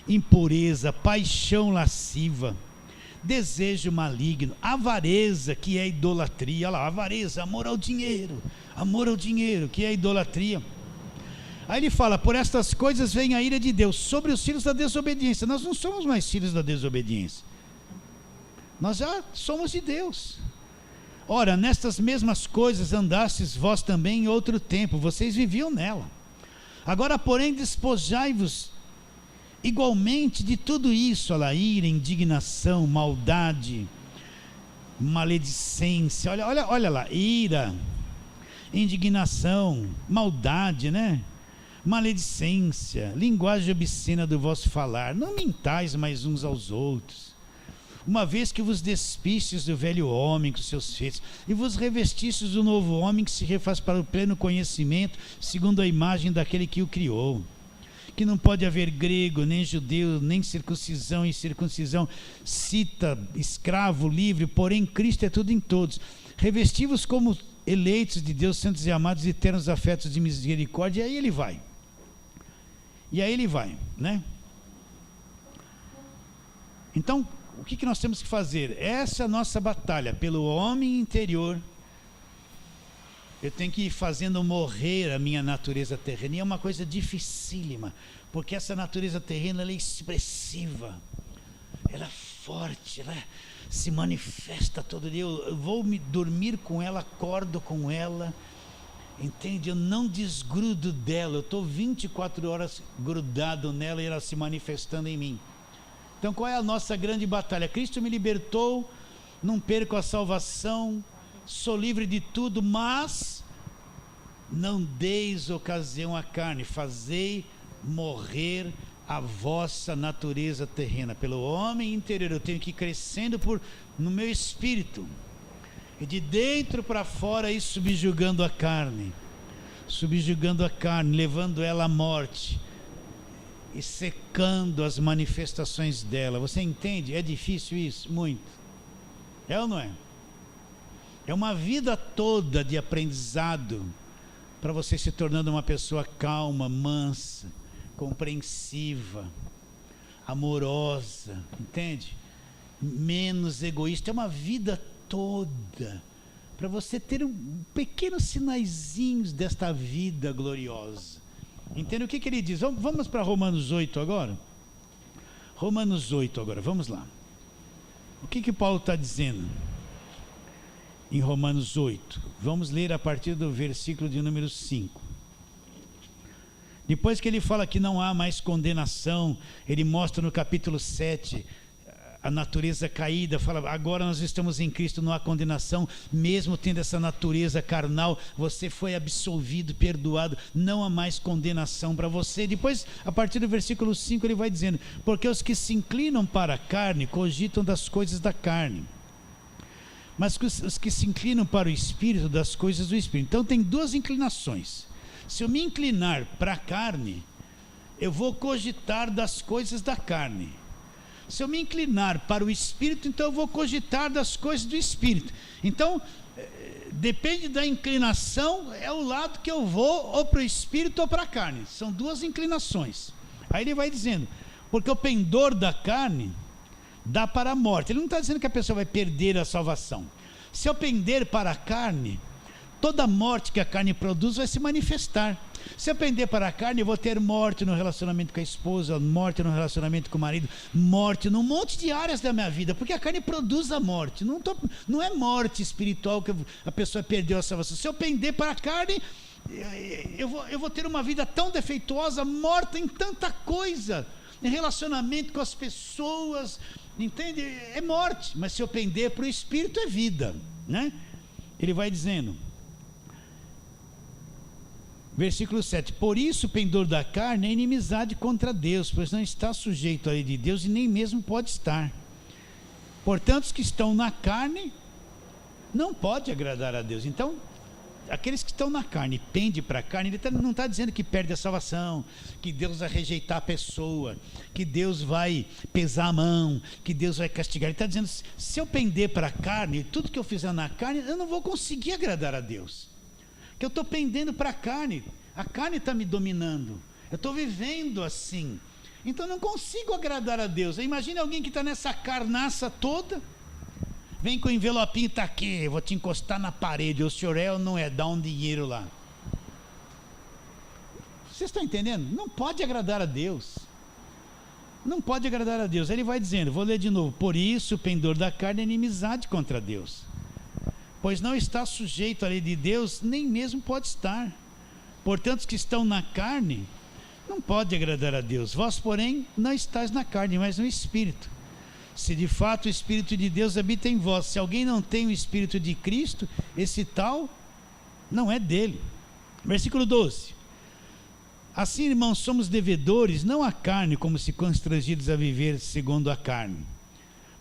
impureza, paixão lasciva, desejo maligno, avareza, que é idolatria. Olha lá, avareza, amor ao dinheiro, que é idolatria. Aí ele fala, por estas coisas vem a ira de Deus sobre os filhos da desobediência. Nós não somos mais filhos da desobediência, nós já somos de Deus. Ora, nestas mesmas coisas andastes vós também em outro tempo, vocês viviam nela. Agora, porém, despojai-vos igualmente de tudo isso, olha lá, ira, indignação, maldade, maledicência. Olha lá, ira, indignação, maldade, né? Maledicência, linguagem obscena do vosso falar. Não mintais mais uns aos outros, uma vez que vos despistes do velho homem com seus feitos, e vos revestistes do novo homem que se refaz para o pleno conhecimento, segundo a imagem daquele que o criou. Que não pode haver grego, nem judeu, nem circuncisão e circuncisão, cita, escravo, livre, porém Cristo é tudo em todos. Revesti-vos como eleitos de Deus, santos e amados, eternos afetos de misericórdia. E aí ele vai, né? Então, o que nós temos que fazer? Essa é a nossa batalha pelo homem interior. Eu tenho que ir fazendo morrer a minha natureza terrena, e é uma coisa dificílima, porque essa natureza terrena ela é expressiva, ela é forte, ela se manifesta todo dia. Eu vou me dormir com ela, acordo com ela, entende? Eu não desgrudo dela, eu estou 24 horas grudado nela e ela se manifestando em mim. Então qual é a nossa grande batalha? Cristo me libertou, não perco a salvação, sou livre de tudo, mas não deis ocasião à carne, fazei morrer a vossa natureza terrena. Pelo homem interior eu tenho que ir crescendo no meu espírito, e de dentro para fora ir subjugando a carne, levando ela à morte e secando as manifestações dela. Você entende? É difícil isso? Muito. É ou não é? É uma vida toda de aprendizado para você se tornando uma pessoa calma, mansa, compreensiva, amorosa, entende? Menos egoísta. É uma vida toda para você ter pequenos sinaizinhos desta vida gloriosa. Entende o que ele diz? Vamos para Romanos 8 agora? Romanos 8 agora, vamos lá. O que Paulo está dizendo em Romanos 8? Vamos ler a partir do versículo de número 5. Depois que ele fala que não há mais condenação, ele mostra no capítulo 7 a natureza caída, fala, agora nós estamos em Cristo, não há condenação, mesmo tendo essa natureza carnal, você foi absolvido, perdoado, não há mais condenação para você. Depois, a partir do versículo 5, ele vai dizendo, porque os que se inclinam para a carne, cogitam das coisas da carne, mas os que se inclinam para o Espírito, das coisas do Espírito. Então tem duas inclinações. Se eu me inclinar para a carne, eu vou cogitar das coisas da carne. Se eu me inclinar para o Espírito, então eu vou cogitar das coisas do Espírito. Então, depende da inclinação, é o lado que eu vou, ou para o Espírito ou para a carne. São duas inclinações. Aí ele vai dizendo, porque o pendor da carne dá para a morte. Ele não está dizendo que a pessoa vai perder a salvação. Se eu pender para a carne, toda morte que a carne produz vai se manifestar. Se eu pender para a carne, eu vou ter morte no relacionamento com a esposa, morte no relacionamento com o marido, morte num monte de áreas da minha vida, porque a carne produz a morte. Não é morte espiritual que a pessoa perdeu a salvação. Se eu pender para a carne, eu vou ter uma vida tão defeituosa, morta em tanta coisa, em relacionamento com as pessoas, entende? É morte. Mas se eu pender para o Espírito, é vida, né? Ele vai dizendo, versículo 7, por isso o pendor da carne é inimizade contra Deus, pois não está sujeito à lei de Deus e nem mesmo pode estar. Portanto, os que estão na carne não pode agradar a Deus. Então, aqueles que estão na carne, pende para a carne, ele não está dizendo que perde a salvação, que Deus vai rejeitar a pessoa, que Deus vai pesar a mão, que Deus vai castigar. Ele está dizendo, se eu pender para a carne, tudo que eu fizer na carne, eu não vou conseguir agradar a Deus. Que eu estou pendendo para a carne está me dominando, eu estou vivendo assim, então não consigo agradar a Deus. Imagine alguém que está nessa carnaça toda, vem com o envelopinho, está aqui, vou te encostar na parede, o senhor é ou não é, dá um dinheiro lá. Vocês estão entendendo? Não pode agradar a Deus, não pode agradar a Deus. Ele vai dizendo, vou ler de novo, por isso o pendor da carne é inimizade contra Deus, pois não está sujeito à lei de Deus, nem mesmo pode estar. Portanto, os que estão na carne não podem agradar a Deus. Vós, porém, não estáis na carne, mas no Espírito. Se de fato o Espírito de Deus habita em vós. Se alguém não tem o Espírito de Cristo, esse tal não é dele. Versículo 12. Assim, irmãos, somos devedores, não à carne, como se constrangidos a viver segundo a carne.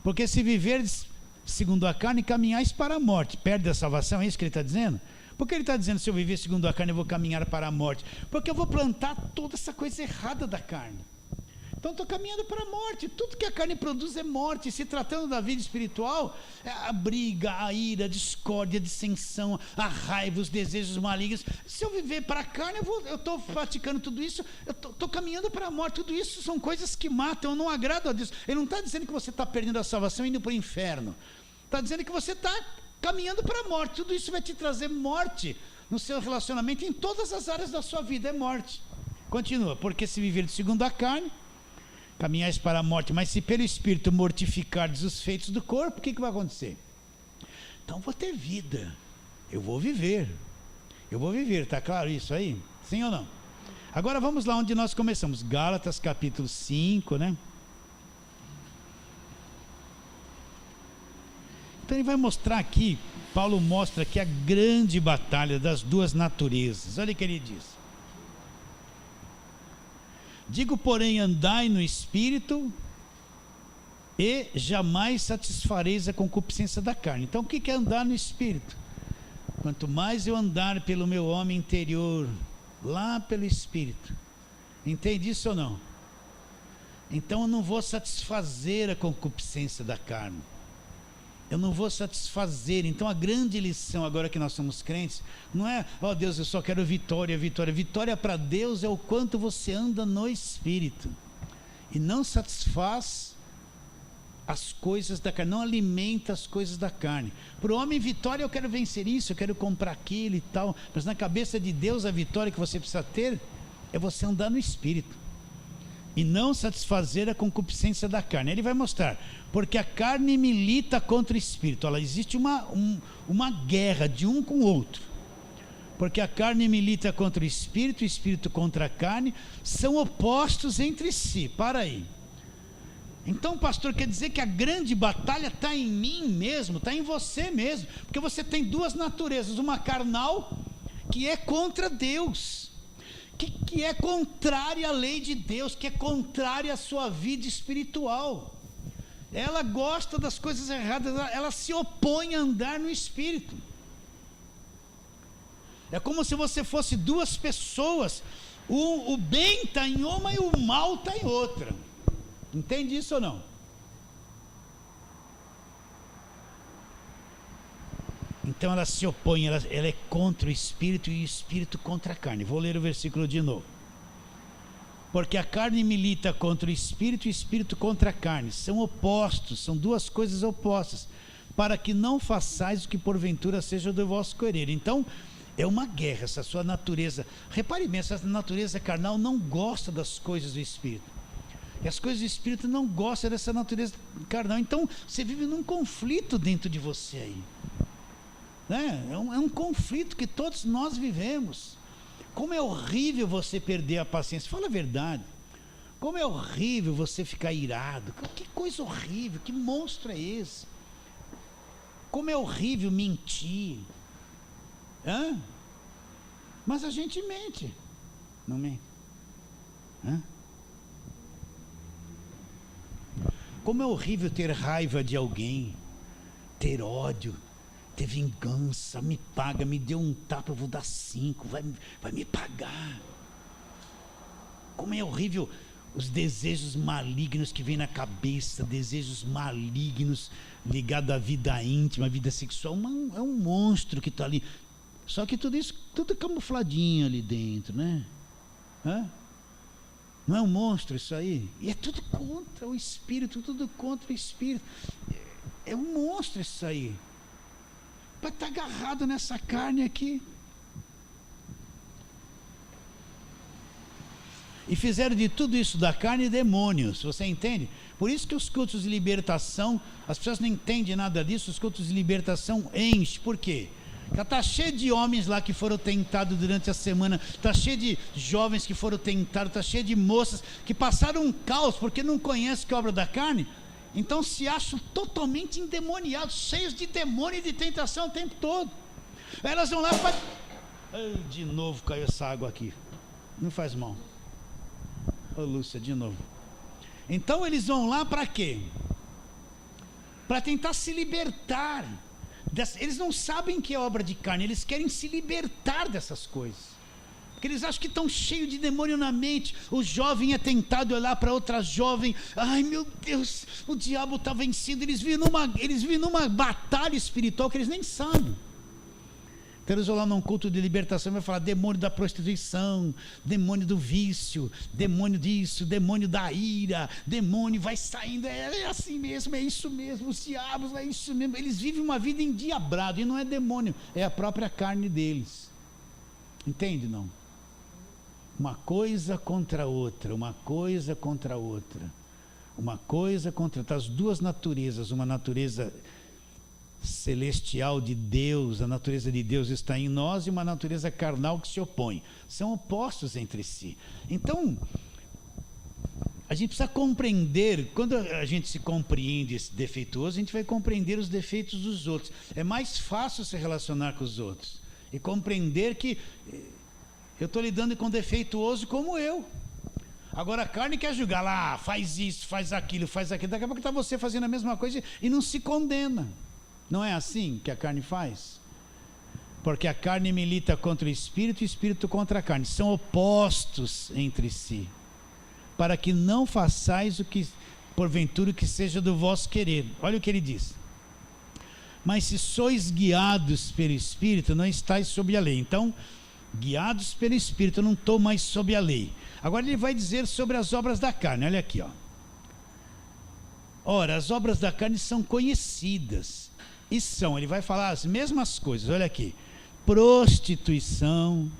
Porque se viverdes segundo a carne, caminhais para a morte. Perde a salvação, é isso que ele está dizendo? Por que ele está dizendo, se eu viver segundo a carne, eu vou caminhar para a morte? Porque eu vou plantar toda essa coisa errada da carne. Então estou caminhando para a morte. Tudo que a carne produz é morte. Se tratando da vida espiritual, é a briga, a ira, a discórdia, a dissensão, a raiva, os desejos malignos. Se eu viver para a carne, eu estou praticando tudo isso, eu estou caminhando para a morte. Tudo isso são coisas que matam, eu não agrado a Deus. Ele não está dizendo que você está perdendo a salvação e indo para o inferno. Está dizendo que você está caminhando para a morte. Tudo isso vai te trazer morte no seu relacionamento, em todas as áreas da sua vida, é morte. Continua, porque se viver segundo a carne, caminhais para a morte, mas se pelo Espírito mortificardes os feitos do corpo, o que vai acontecer? Então vou ter vida, eu vou viver, está claro isso aí? Sim ou não? Agora vamos lá onde nós começamos, Gálatas capítulo 5, né? Então ele vai mostrar aqui, Paulo mostra aqui a grande batalha das duas naturezas. Olha o que ele diz: digo, porém, andai no Espírito e jamais satisfareis a concupiscência da carne. Então o que é andar no Espírito? Quanto mais eu andar pelo meu homem interior, lá pelo Espírito, entende isso ou não? Então eu não vou satisfazer a concupiscência da carne, eu não vou satisfazer. Então a grande lição agora que nós somos crentes, não é, ó Deus, eu só quero vitória, vitória para Deus é o quanto você anda no Espírito, e não satisfaz as coisas da carne, não alimenta as coisas da carne. Para o homem, vitória, eu quero vencer isso, eu quero comprar aquilo e tal, mas na cabeça de Deus a vitória que você precisa ter é você andar no Espírito e não satisfazer a concupiscência da carne. Ele vai mostrar, porque a carne milita contra o Espírito. Olha, existe uma guerra de um com o outro, porque a carne milita contra o Espírito contra a carne, são opostos entre si. Para aí. Então, pastor, quer dizer que a grande batalha está em mim mesmo, está em você mesmo, porque você tem duas naturezas, uma carnal, que é contra Deus, que é contrária à lei de Deus, que é contrária à sua vida espiritual. Ela gosta das coisas erradas, ela se opõe a andar no Espírito. É como se você fosse duas pessoas, o bem está em uma e o mal está em outra. Entende isso ou não? Então ela se opõe, ela é contra o Espírito e o Espírito contra a carne. Vou ler o versículo de novo. Porque a carne milita contra o Espírito e o Espírito contra a carne. São opostos, são duas coisas opostas, para que não façais o que porventura seja do vosso querer. Então é uma guerra, essa sua natureza. Repare bem, essa natureza carnal não gosta das coisas do Espírito. E as coisas do Espírito não gostam dessa natureza carnal. Então você vive num conflito dentro de você aí, né? É um conflito que todos nós vivemos. Como é horrível você perder a paciência. Fala a verdade. Como é horrível você ficar irado. Que coisa horrível, que monstro é esse? Como é horrível mentir. Mas a gente mente, não mente? Como é horrível ter raiva de alguém, ter ódio, ter vingança. Me paga, me deu um tapa, eu vou dar 5, vai me pagar. Como é horrível os desejos malignos que vêm na cabeça, desejos malignos ligados à vida íntima, à vida sexual. É um monstro que está ali. Só que tudo isso, tudo camufladinho ali dentro, né? Não é um monstro isso aí? E é tudo contra o Espírito, tudo contra o Espírito. É um monstro isso aí. Para estar agarrado nessa carne aqui. E fizeram de tudo isso da carne demônios, você entende? Por isso que os cultos de libertação, as pessoas não entendem nada disso, os cultos de libertação enchem. Por quê? Está cheio de homens lá que foram tentados durante a semana, está cheio de jovens que foram tentados, está cheio de moças que passaram um caos porque não conhecem que é obra da carne, então se acham totalmente endemoniados, cheios de demônio e de tentação o tempo todo. Elas vão lá para... de novo caiu essa água aqui, não faz mal. Lúcia, de novo. Então eles vão lá para quê? Para tentar se libertar. Eles não sabem que é obra de carne, eles querem se libertar dessas coisas, porque eles acham que estão cheios de demônio na mente. O jovem é tentado a olhar para outra jovem, ai meu Deus, o diabo está vencido. Eles vivem numa batalha espiritual que eles nem sabem. Então eles vão lá num culto de libertação e vai falar demônio da prostituição, demônio do vício, demônio disso, demônio da ira, demônio vai saindo, é assim mesmo, é isso mesmo, os diabos, é isso mesmo. Eles vivem uma vida endiabrada, e não é demônio, é a própria carne deles. Entende, não? Uma coisa contra outra, uma coisa contra outra. uma coisa contra as duas naturezas, uma natureza celestial de Deus, a natureza de Deus está em nós, e uma natureza carnal que se opõe. São opostos entre si. Então, a gente precisa compreender, quando a gente se compreende esse defeituoso, a gente vai compreender os defeitos dos outros. É mais fácil se relacionar com os outros e compreender que eu estou lidando com defeituoso como eu. Agora a carne quer julgar lá, faz isso, faz aquilo, daqui a pouco está você fazendo a mesma coisa e não se condena. Não é assim que a carne faz? Porque a carne milita contra o espírito e o espírito contra a carne. São opostos entre si. Para que não façais o que, porventura, que seja do vosso querer. Olha o que ele diz. Mas se sois guiados pelo Espírito, não estáis sob a lei. Então, guiados pelo Espírito, eu não estou mais sob a lei. Agora ele vai dizer sobre as obras da carne. Olha aqui, ó. Ora, as obras da carne são conhecidas. E são, ele vai falar as mesmas coisas. Olha aqui. Prostituição,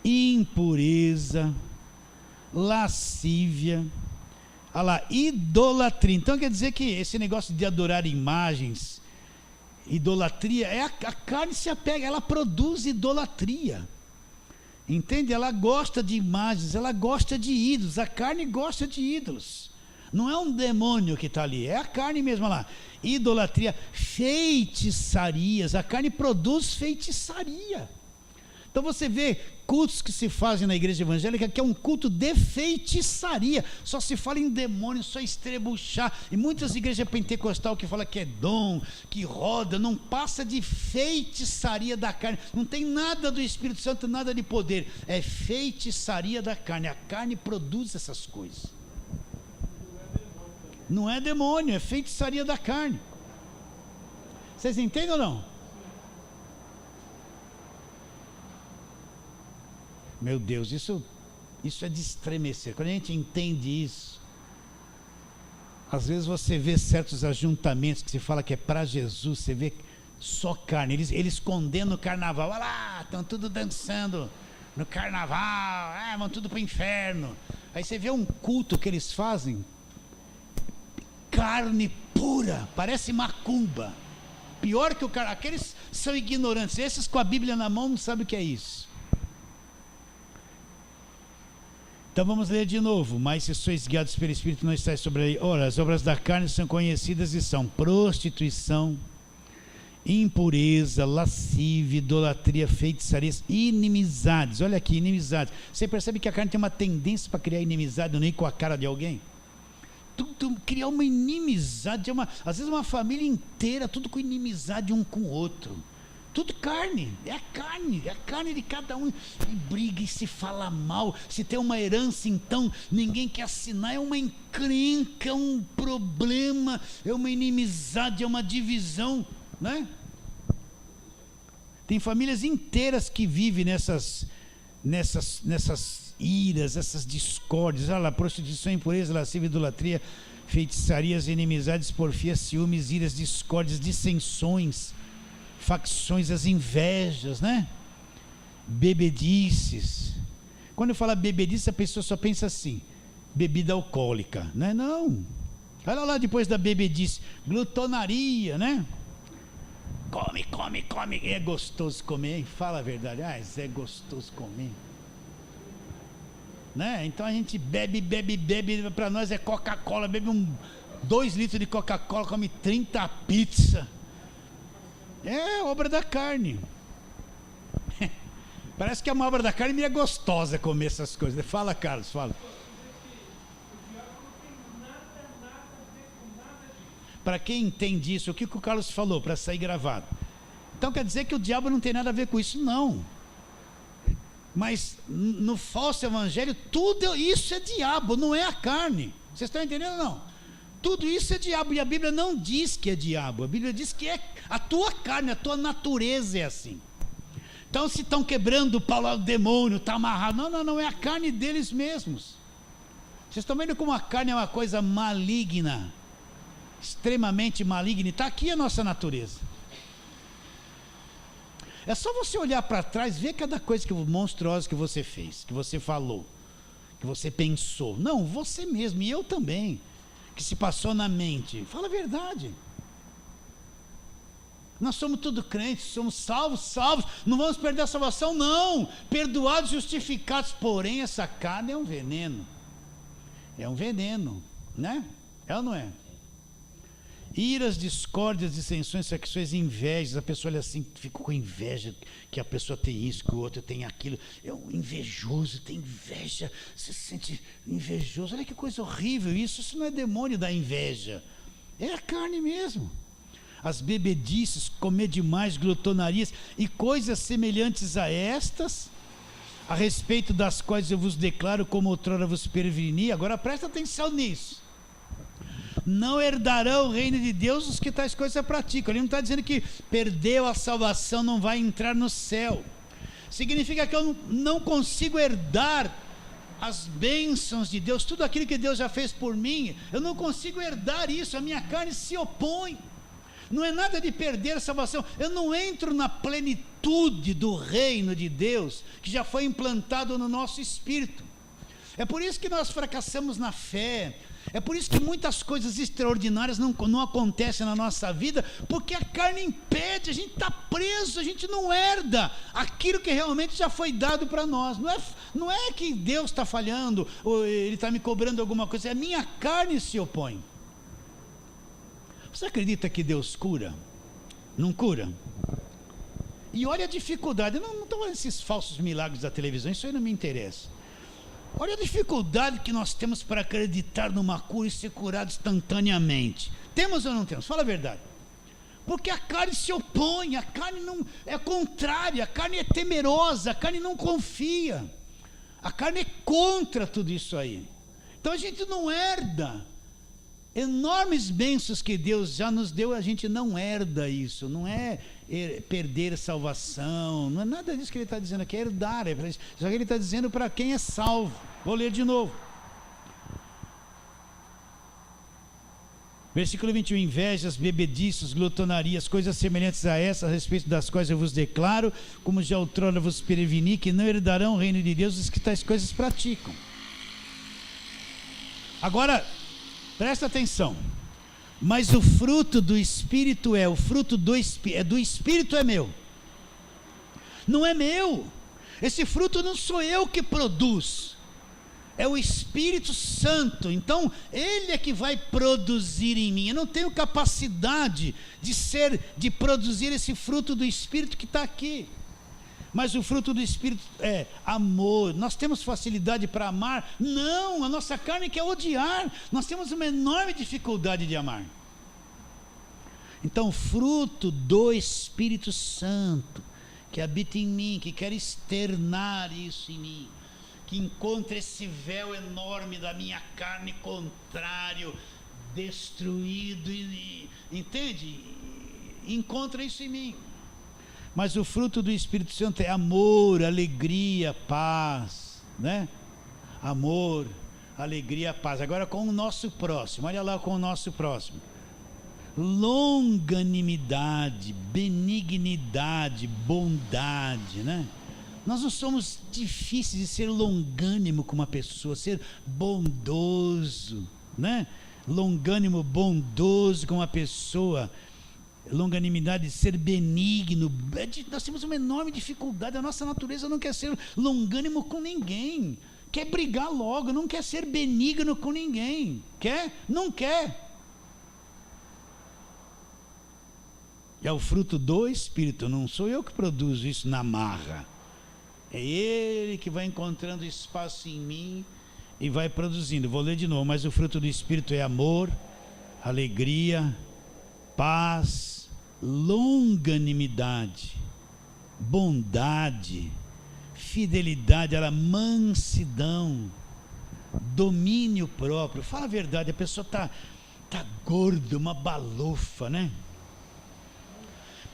impureza, lascívia, olha lá, idolatria. Então quer dizer que esse negócio de adorar imagens, idolatria, a carne se apega, ela produz idolatria, entende? Ela gosta de imagens, ela gosta de ídolos, a carne gosta de ídolos, não é um demônio que está ali, é a carne mesmo. Olha lá, idolatria, feitiçarias, a carne produz feitiçaria. Então você vê cultos que se fazem na igreja evangélica, que é um culto de feitiçaria, só se fala em demônio, só estrebuchar, e muitas igrejas pentecostais que falam que é dom, que roda, não passa de feitiçaria da carne, não tem nada do Espírito Santo, nada de poder, é feitiçaria da carne, a carne produz essas coisas, não é demônio, é feitiçaria da carne. Vocês entendem ou não? Meu Deus, isso é de estremecer. Quando a gente entende isso, às vezes você vê certos ajuntamentos que se fala que é para Jesus, você vê só carne, eles condenam o carnaval. Olha lá, estão tudo dançando no carnaval, vão tudo para o inferno. Aí você vê um culto que eles fazem, carne pura, parece macumba, pior que o cara. Aqueles são ignorantes, esses com a Bíblia na mão não sabem o que é isso. Então vamos ler de novo. Mas se sois guiados pelo Espírito, não estáis sobre a lei. Ora, as obras da carne são conhecidas e são prostituição, impureza, lascívia, idolatria, feitiçarias, inimizades. Olha aqui, inimizades. Você percebe que a carne tem uma tendência para criar inimizade nem com a cara de alguém? Criar uma inimizade, às vezes uma família inteira, tudo com inimizade um com o outro. Tudo carne, é a carne de cada um, e briga e se fala mal, se tem uma herança então, ninguém quer assinar, é uma encrenca, é um problema, é uma inimizade, é uma divisão, né? Tem famílias inteiras que vivem nessas iras, essas discórdias, olha lá, prostituição, impureza, lascívia, idolatria, feitiçarias, inimizades, porfias, ciúmes, iras, discórdias, dissensões, facções, as invejas, né? Bebedices. Quando eu falo bebedice, a pessoa só pensa assim, bebida alcoólica, né? Não. Olha lá depois da bebedice, glutonaria, né? Come, é gostoso comer, hein? Fala a verdade, é gostoso comer, né? Então a gente bebe, para nós é Coca-Cola, bebe 2 litros de Coca-Cola, come 30 pizzas. É obra da carne. Parece que é uma obra da carne e é gostosa comer essas coisas. Fala, Carlos, fala. Para quem entende isso, o que o Carlos falou para sair gravado? Então quer dizer que o diabo não tem nada a ver com isso? Não. Mas no falso evangelho, tudo isso é diabo, não é a carne. Vocês estão entendendo ou não? Tudo isso é diabo, e a Bíblia não diz que é diabo, a Bíblia diz que é a tua carne, a tua natureza é assim. Então se estão quebrando o pau lá, o demônio está amarrado, não, é a carne deles mesmos. Vocês estão vendo como a carne é uma coisa maligna, extremamente maligna, está aqui a nossa natureza. É só você olhar para trás, ver cada coisa monstruosa que você fez, que você falou, que você pensou. Não, você mesmo, e eu também, que se passou na mente. Fala a verdade. Nós somos tudo crentes, somos salvos, não vamos perder a salvação, não. Perdoados, justificados, porém essa carne é um veneno. É um veneno, né? É ou não é? Iras, discórdias, dissensões, facções, invejas. A pessoa olha assim, fica com inveja que a pessoa tem isso, que o outro tem aquilo. É um invejoso, tem inveja, se sente invejoso. Olha que coisa horrível isso. Isso não é demônio da inveja, é a carne mesmo. As bebedices, comer demais, glutonarias e coisas semelhantes a estas, a respeito das quais eu vos declaro, como outrora vos preveni. Agora presta atenção nisso. Não herdarão o reino de Deus os que tais coisas praticam. Ele não está dizendo que perdeu a salvação, não vai entrar no céu. Significa que eu não consigo herdar as bênçãos de Deus, tudo aquilo que Deus já fez por mim. Eu não consigo herdar isso, a minha carne se opõe. Não é nada de perder a salvação. Eu não entro na plenitude do reino de Deus que já foi implantado no nosso espírito. É por isso que nós fracassamos na fé. É por isso que muitas coisas extraordinárias não acontecem na nossa vida, porque a carne impede, a gente está preso, a gente não herda aquilo que realmente já foi dado para nós. Não é que Deus está falhando, ou Ele está me cobrando alguma coisa, é a minha carne se opõe. Você acredita que Deus cura? Não cura? E olha a dificuldade. Eu não estou falando desses falsos milagres da televisão, isso aí não me interessa. Olha a dificuldade que nós temos para acreditar numa cura e ser curado instantaneamente. Temos ou não temos? Fala a verdade. Porque a carne se opõe, a carne não é contrária, a carne é temerosa, a carne não confia, a carne é contra tudo isso aí. Então a gente não herda enormes bênçãos que Deus já nos deu, a gente não herda isso. Não é perder salvação, não é nada disso que ele está dizendo aqui, é herdar, só que ele está dizendo para quem é salvo. Vou ler de novo, versículo 21, invejas, bebediços, glutonarias, coisas semelhantes a essa, a respeito das quais eu vos declaro, como já outrora vos preveni, que não herdarão o reino de Deus os que tais coisas praticam. Agora presta atenção. Mas o fruto do Espírito é, o fruto do Espírito é meu. Não é meu. Esse fruto não sou eu que produz. É o Espírito Santo. Então, Ele é que vai produzir em mim. Eu não tenho capacidade de produzir esse fruto do Espírito que está aqui. Mas o fruto do Espírito é amor. Nós temos facilidade para amar? Não, a nossa carne quer odiar. Nós temos uma enorme dificuldade de amar. Então o fruto do Espírito Santo que habita em mim, que quer externar isso em mim, que encontra esse véu enorme da minha carne contrário, destruído, entende? Encontra isso em mim. Mas o fruto do Espírito Santo é amor, alegria, paz, né? Amor, alegria, paz. Agora com o nosso próximo, olha lá com o nosso próximo. Longanimidade, benignidade, bondade, né? Nós não somos difíceis de ser longânimo com uma pessoa, ser bondoso, né? Longânimo, bondoso com uma pessoa. Longanimidade, de ser benigno. Nós temos uma enorme dificuldade. A nossa natureza não quer ser longânimo com ninguém, quer brigar logo, não quer ser benigno com ninguém. Quer? Não quer. E é o fruto do Espírito. Não sou eu que produzo isso na marra, é Ele que vai encontrando espaço em mim e vai produzindo. Vou ler de novo. Mas o fruto do Espírito é amor, alegria, paz, longanimidade, bondade, fidelidade, mansidão, domínio próprio. Fala a verdade, a pessoa está gorda, uma balofa, né?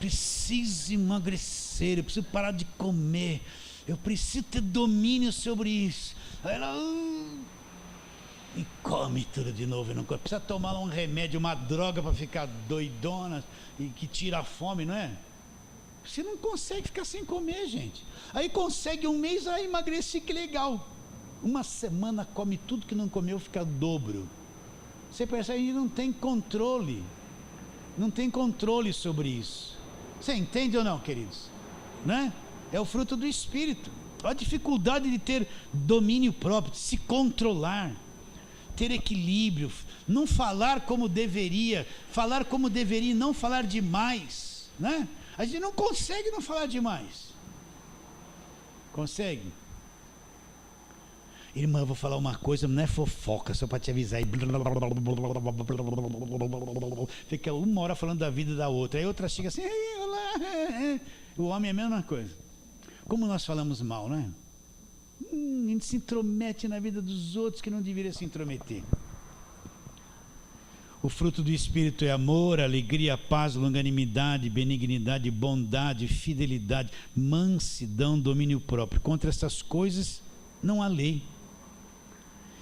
Preciso emagrecer, eu preciso parar de comer, eu preciso ter domínio sobre isso. Aí ela e come tudo de novo, não come. Precisa tomar um remédio, uma droga para ficar doidona e que tira a fome, não é? Você não consegue ficar sem comer, gente. Aí consegue um mês, aí emagreci, que legal. Uma semana come tudo que não comeu, fica dobro. Você percebe que não tem controle. Não tem controle sobre isso. Você entende ou não, queridos? Né? É o fruto do Espírito. A dificuldade de ter domínio próprio, de se controlar, ter equilíbrio, não falar como deveria e não falar demais, né? A gente não consegue não falar demais. Consegue? Irmã, eu vou falar uma coisa, não é fofoca, só para te avisar. Fica 1 hora falando da vida da outra, aí outra chega assim, olá. O homem é a mesma coisa. Como nós falamos mal, né? A gente se intromete na vida dos outros que não deveria se intrometer. O fruto do Espírito é amor, alegria, paz, longanimidade, benignidade, bondade, fidelidade, mansidão, domínio próprio. Contra essas coisas não há lei.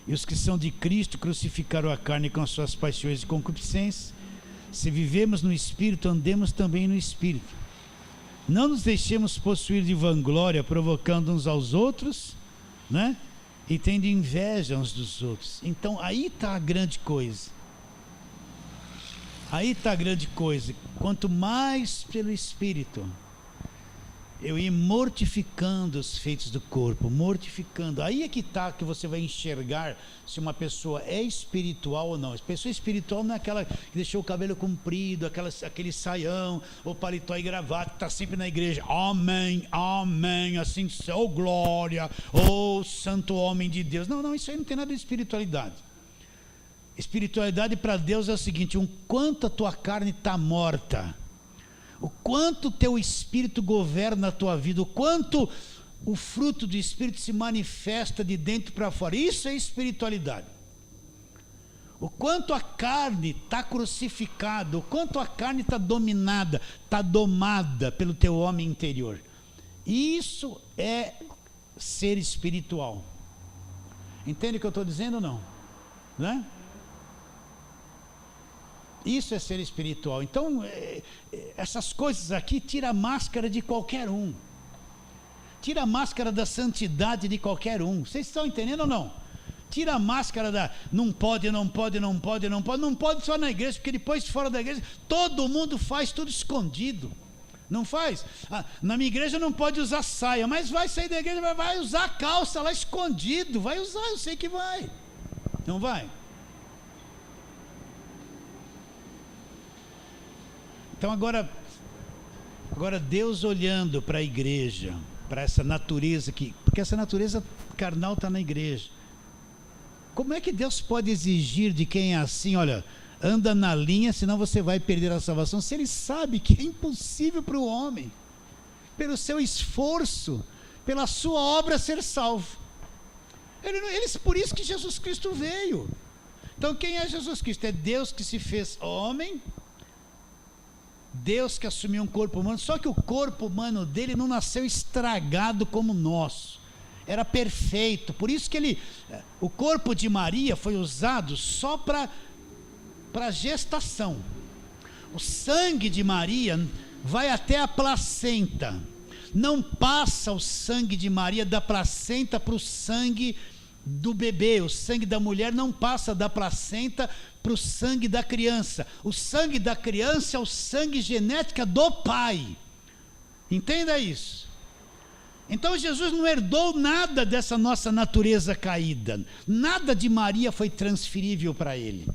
E os que são de Cristo crucificaram a carne com as suas paixões e concupiscências. Se vivemos no Espírito, andemos também no Espírito. Não nos deixemos possuir de vanglória, provocando uns aos outros, né? E tendo inveja uns dos outros. Então aí está a grande coisa. Aí está a grande coisa. Quanto mais pelo Espírito eu ir mortificando os feitos do corpo, mortificando, aí é que está que você vai enxergar se uma pessoa é espiritual ou não. A pessoa espiritual não é aquela que deixou o cabelo comprido, aquele saião, ou paletó e gravata, que está sempre na igreja, amém, amém, assim, oh glória, oh santo homem de Deus. Não, isso aí não tem nada de espiritualidade. Espiritualidade para Deus é o seguinte: o quanto a tua carne está morta, o quanto o teu Espírito governa a tua vida, o quanto o fruto do Espírito se manifesta de dentro para fora. Isso é espiritualidade. O quanto a carne está crucificada, o quanto a carne está dominada, está domada pelo teu homem interior. Isso é ser espiritual. Entende o que eu estou dizendo ou não? Né? Isso é ser espiritual. Então, essas coisas aqui, tira a máscara de qualquer um. Tira a máscara da santidade de qualquer um. Vocês estão entendendo ou não? Tira a máscara da não pode só na igreja, porque depois fora da igreja, todo mundo faz tudo escondido. Não faz? Na minha igreja não pode usar saia, mas vai sair da igreja, vai usar calça lá escondido. Vai usar, eu sei que vai. Não vai? Então agora Deus olhando para a igreja, para essa natureza aqui, porque essa natureza carnal está na igreja. Como é que Deus pode exigir de quem é assim, olha, anda na linha, senão você vai perder a salvação, se Ele sabe que é impossível para o homem, pelo seu esforço, pela sua obra ser salvo. Por isso que Jesus Cristo veio. Então quem é Jesus Cristo? É Deus que se fez homem, Deus que assumiu um corpo humano, só que o corpo humano dele não nasceu estragado como o nosso, era perfeito. Por isso que o corpo de Maria foi usado só para gestação. O sangue de Maria vai até a placenta, não passa o sangue de Maria da placenta para o sangue do bebê. O sangue da mulher não passa da placenta para o sangue da criança. O sangue da criança é o sangue genética do pai. Entenda isso. Então Jesus não herdou nada dessa nossa natureza caída. Nada de Maria foi transferível para ele.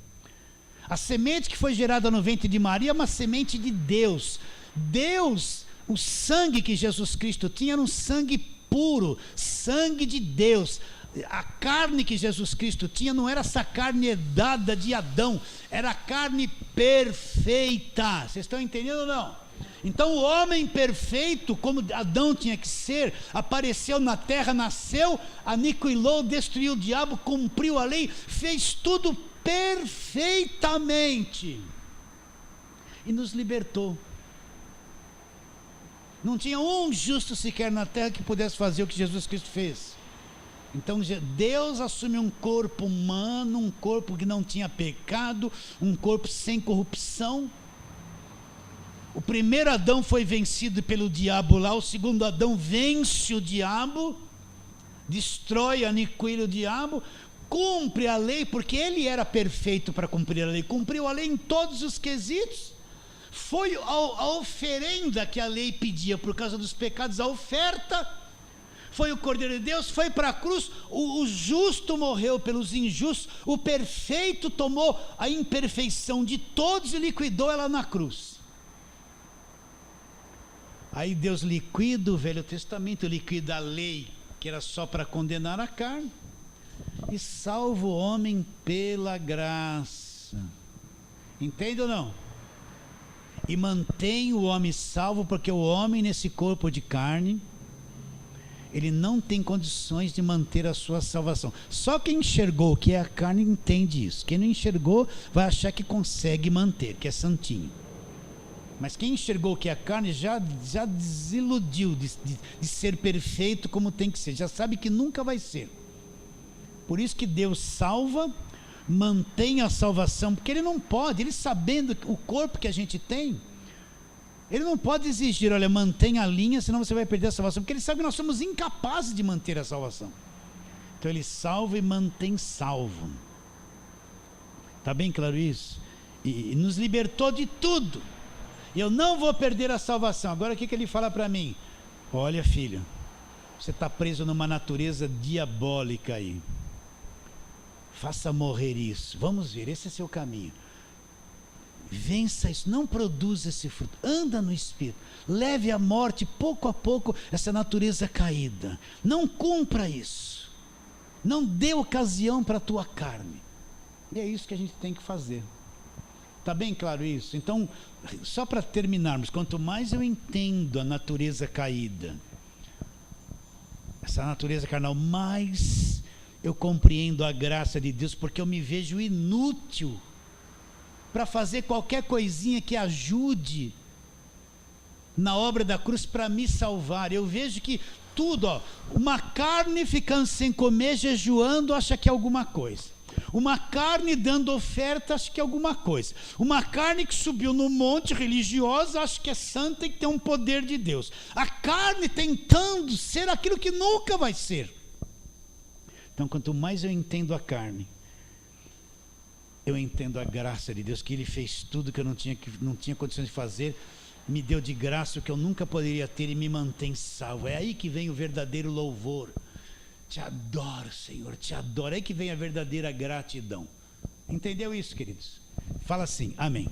A semente que foi gerada no ventre de Maria é uma semente de Deus. Deus, o sangue que Jesus Cristo tinha era um sangue puro, sangue de Deus. A carne que Jesus Cristo tinha não era essa carne herdada de Adão, era a carne perfeita. Vocês estão entendendo ou não? Então o homem perfeito, como Adão tinha que ser, apareceu na terra, nasceu, aniquilou, destruiu o diabo, cumpriu a lei, fez tudo perfeitamente e nos libertou. Não tinha um justo sequer na terra que pudesse fazer o que Jesus Cristo fez. Então Deus assume um corpo humano, um corpo que não tinha pecado, um corpo sem corrupção. O primeiro Adão foi vencido pelo diabo lá, o segundo Adão vence o diabo, destrói, aniquila o diabo, cumpre a lei, porque ele era perfeito para cumprir a lei, cumpriu a lei em todos os quesitos. Foi a oferenda que a lei pedia por causa dos pecados, a oferta. Foi o Cordeiro de Deus, foi para a cruz, o justo morreu pelos injustos, o perfeito tomou a imperfeição de todos e liquidou ela na cruz. Aí Deus liquida o Velho Testamento, liquida a lei, que era só para condenar a carne, e salva o homem pela graça. Entende ou não? E mantém o homem salvo, porque o homem nesse corpo de carne, ele não tem condições de manter a sua salvação. Só quem enxergou que é a carne entende isso. Quem não enxergou vai achar que consegue manter, que é santinho. Mas quem enxergou que é a carne já desiludiu de ser perfeito como tem que ser. Já sabe que nunca vai ser. Por isso que Deus salva, mantém a salvação, porque Ele não pode, Ele sabendo o corpo que a gente tem, Ele não pode exigir, olha, mantenha a linha, senão você vai perder a salvação, porque Ele sabe que nós somos incapazes de manter a salvação. Então Ele salva e mantém salvo. Está bem claro isso? E nos libertou de tudo. Eu não vou perder a salvação. Agora o que Ele fala para mim? Olha, filho, você está preso numa natureza diabólica aí. Faça morrer isso. Vamos ver, esse é seu caminho. Vença isso, não produza esse fruto, anda no Espírito, leve à morte pouco a pouco essa natureza caída, não cumpra isso, não dê ocasião para a tua carne. E é isso que a gente tem que fazer. Está bem claro isso? Então, só para terminarmos, quanto mais eu entendo a natureza caída, essa natureza carnal, mais eu compreendo a graça de Deus, porque eu me vejo inútil para fazer qualquer coisinha que ajude na obra da cruz para me salvar. Eu vejo que tudo, uma carne ficando sem comer, jejuando, acha que é alguma coisa. Uma carne dando oferta, acha que é alguma coisa. Uma carne que subiu no monte religiosa, acha que é santa e que tem um poder de Deus. A carne tentando ser aquilo que nunca vai ser. Então, quanto mais eu entendo a carne, eu entendo a graça de Deus, que Ele fez tudo que eu não tinha condições de fazer, me deu de graça o que eu nunca poderia ter e me mantém salvo. É aí que vem o verdadeiro louvor. Te adoro, Senhor, te adoro. É aí que vem a verdadeira gratidão. Entendeu isso, queridos? Fala assim, amém.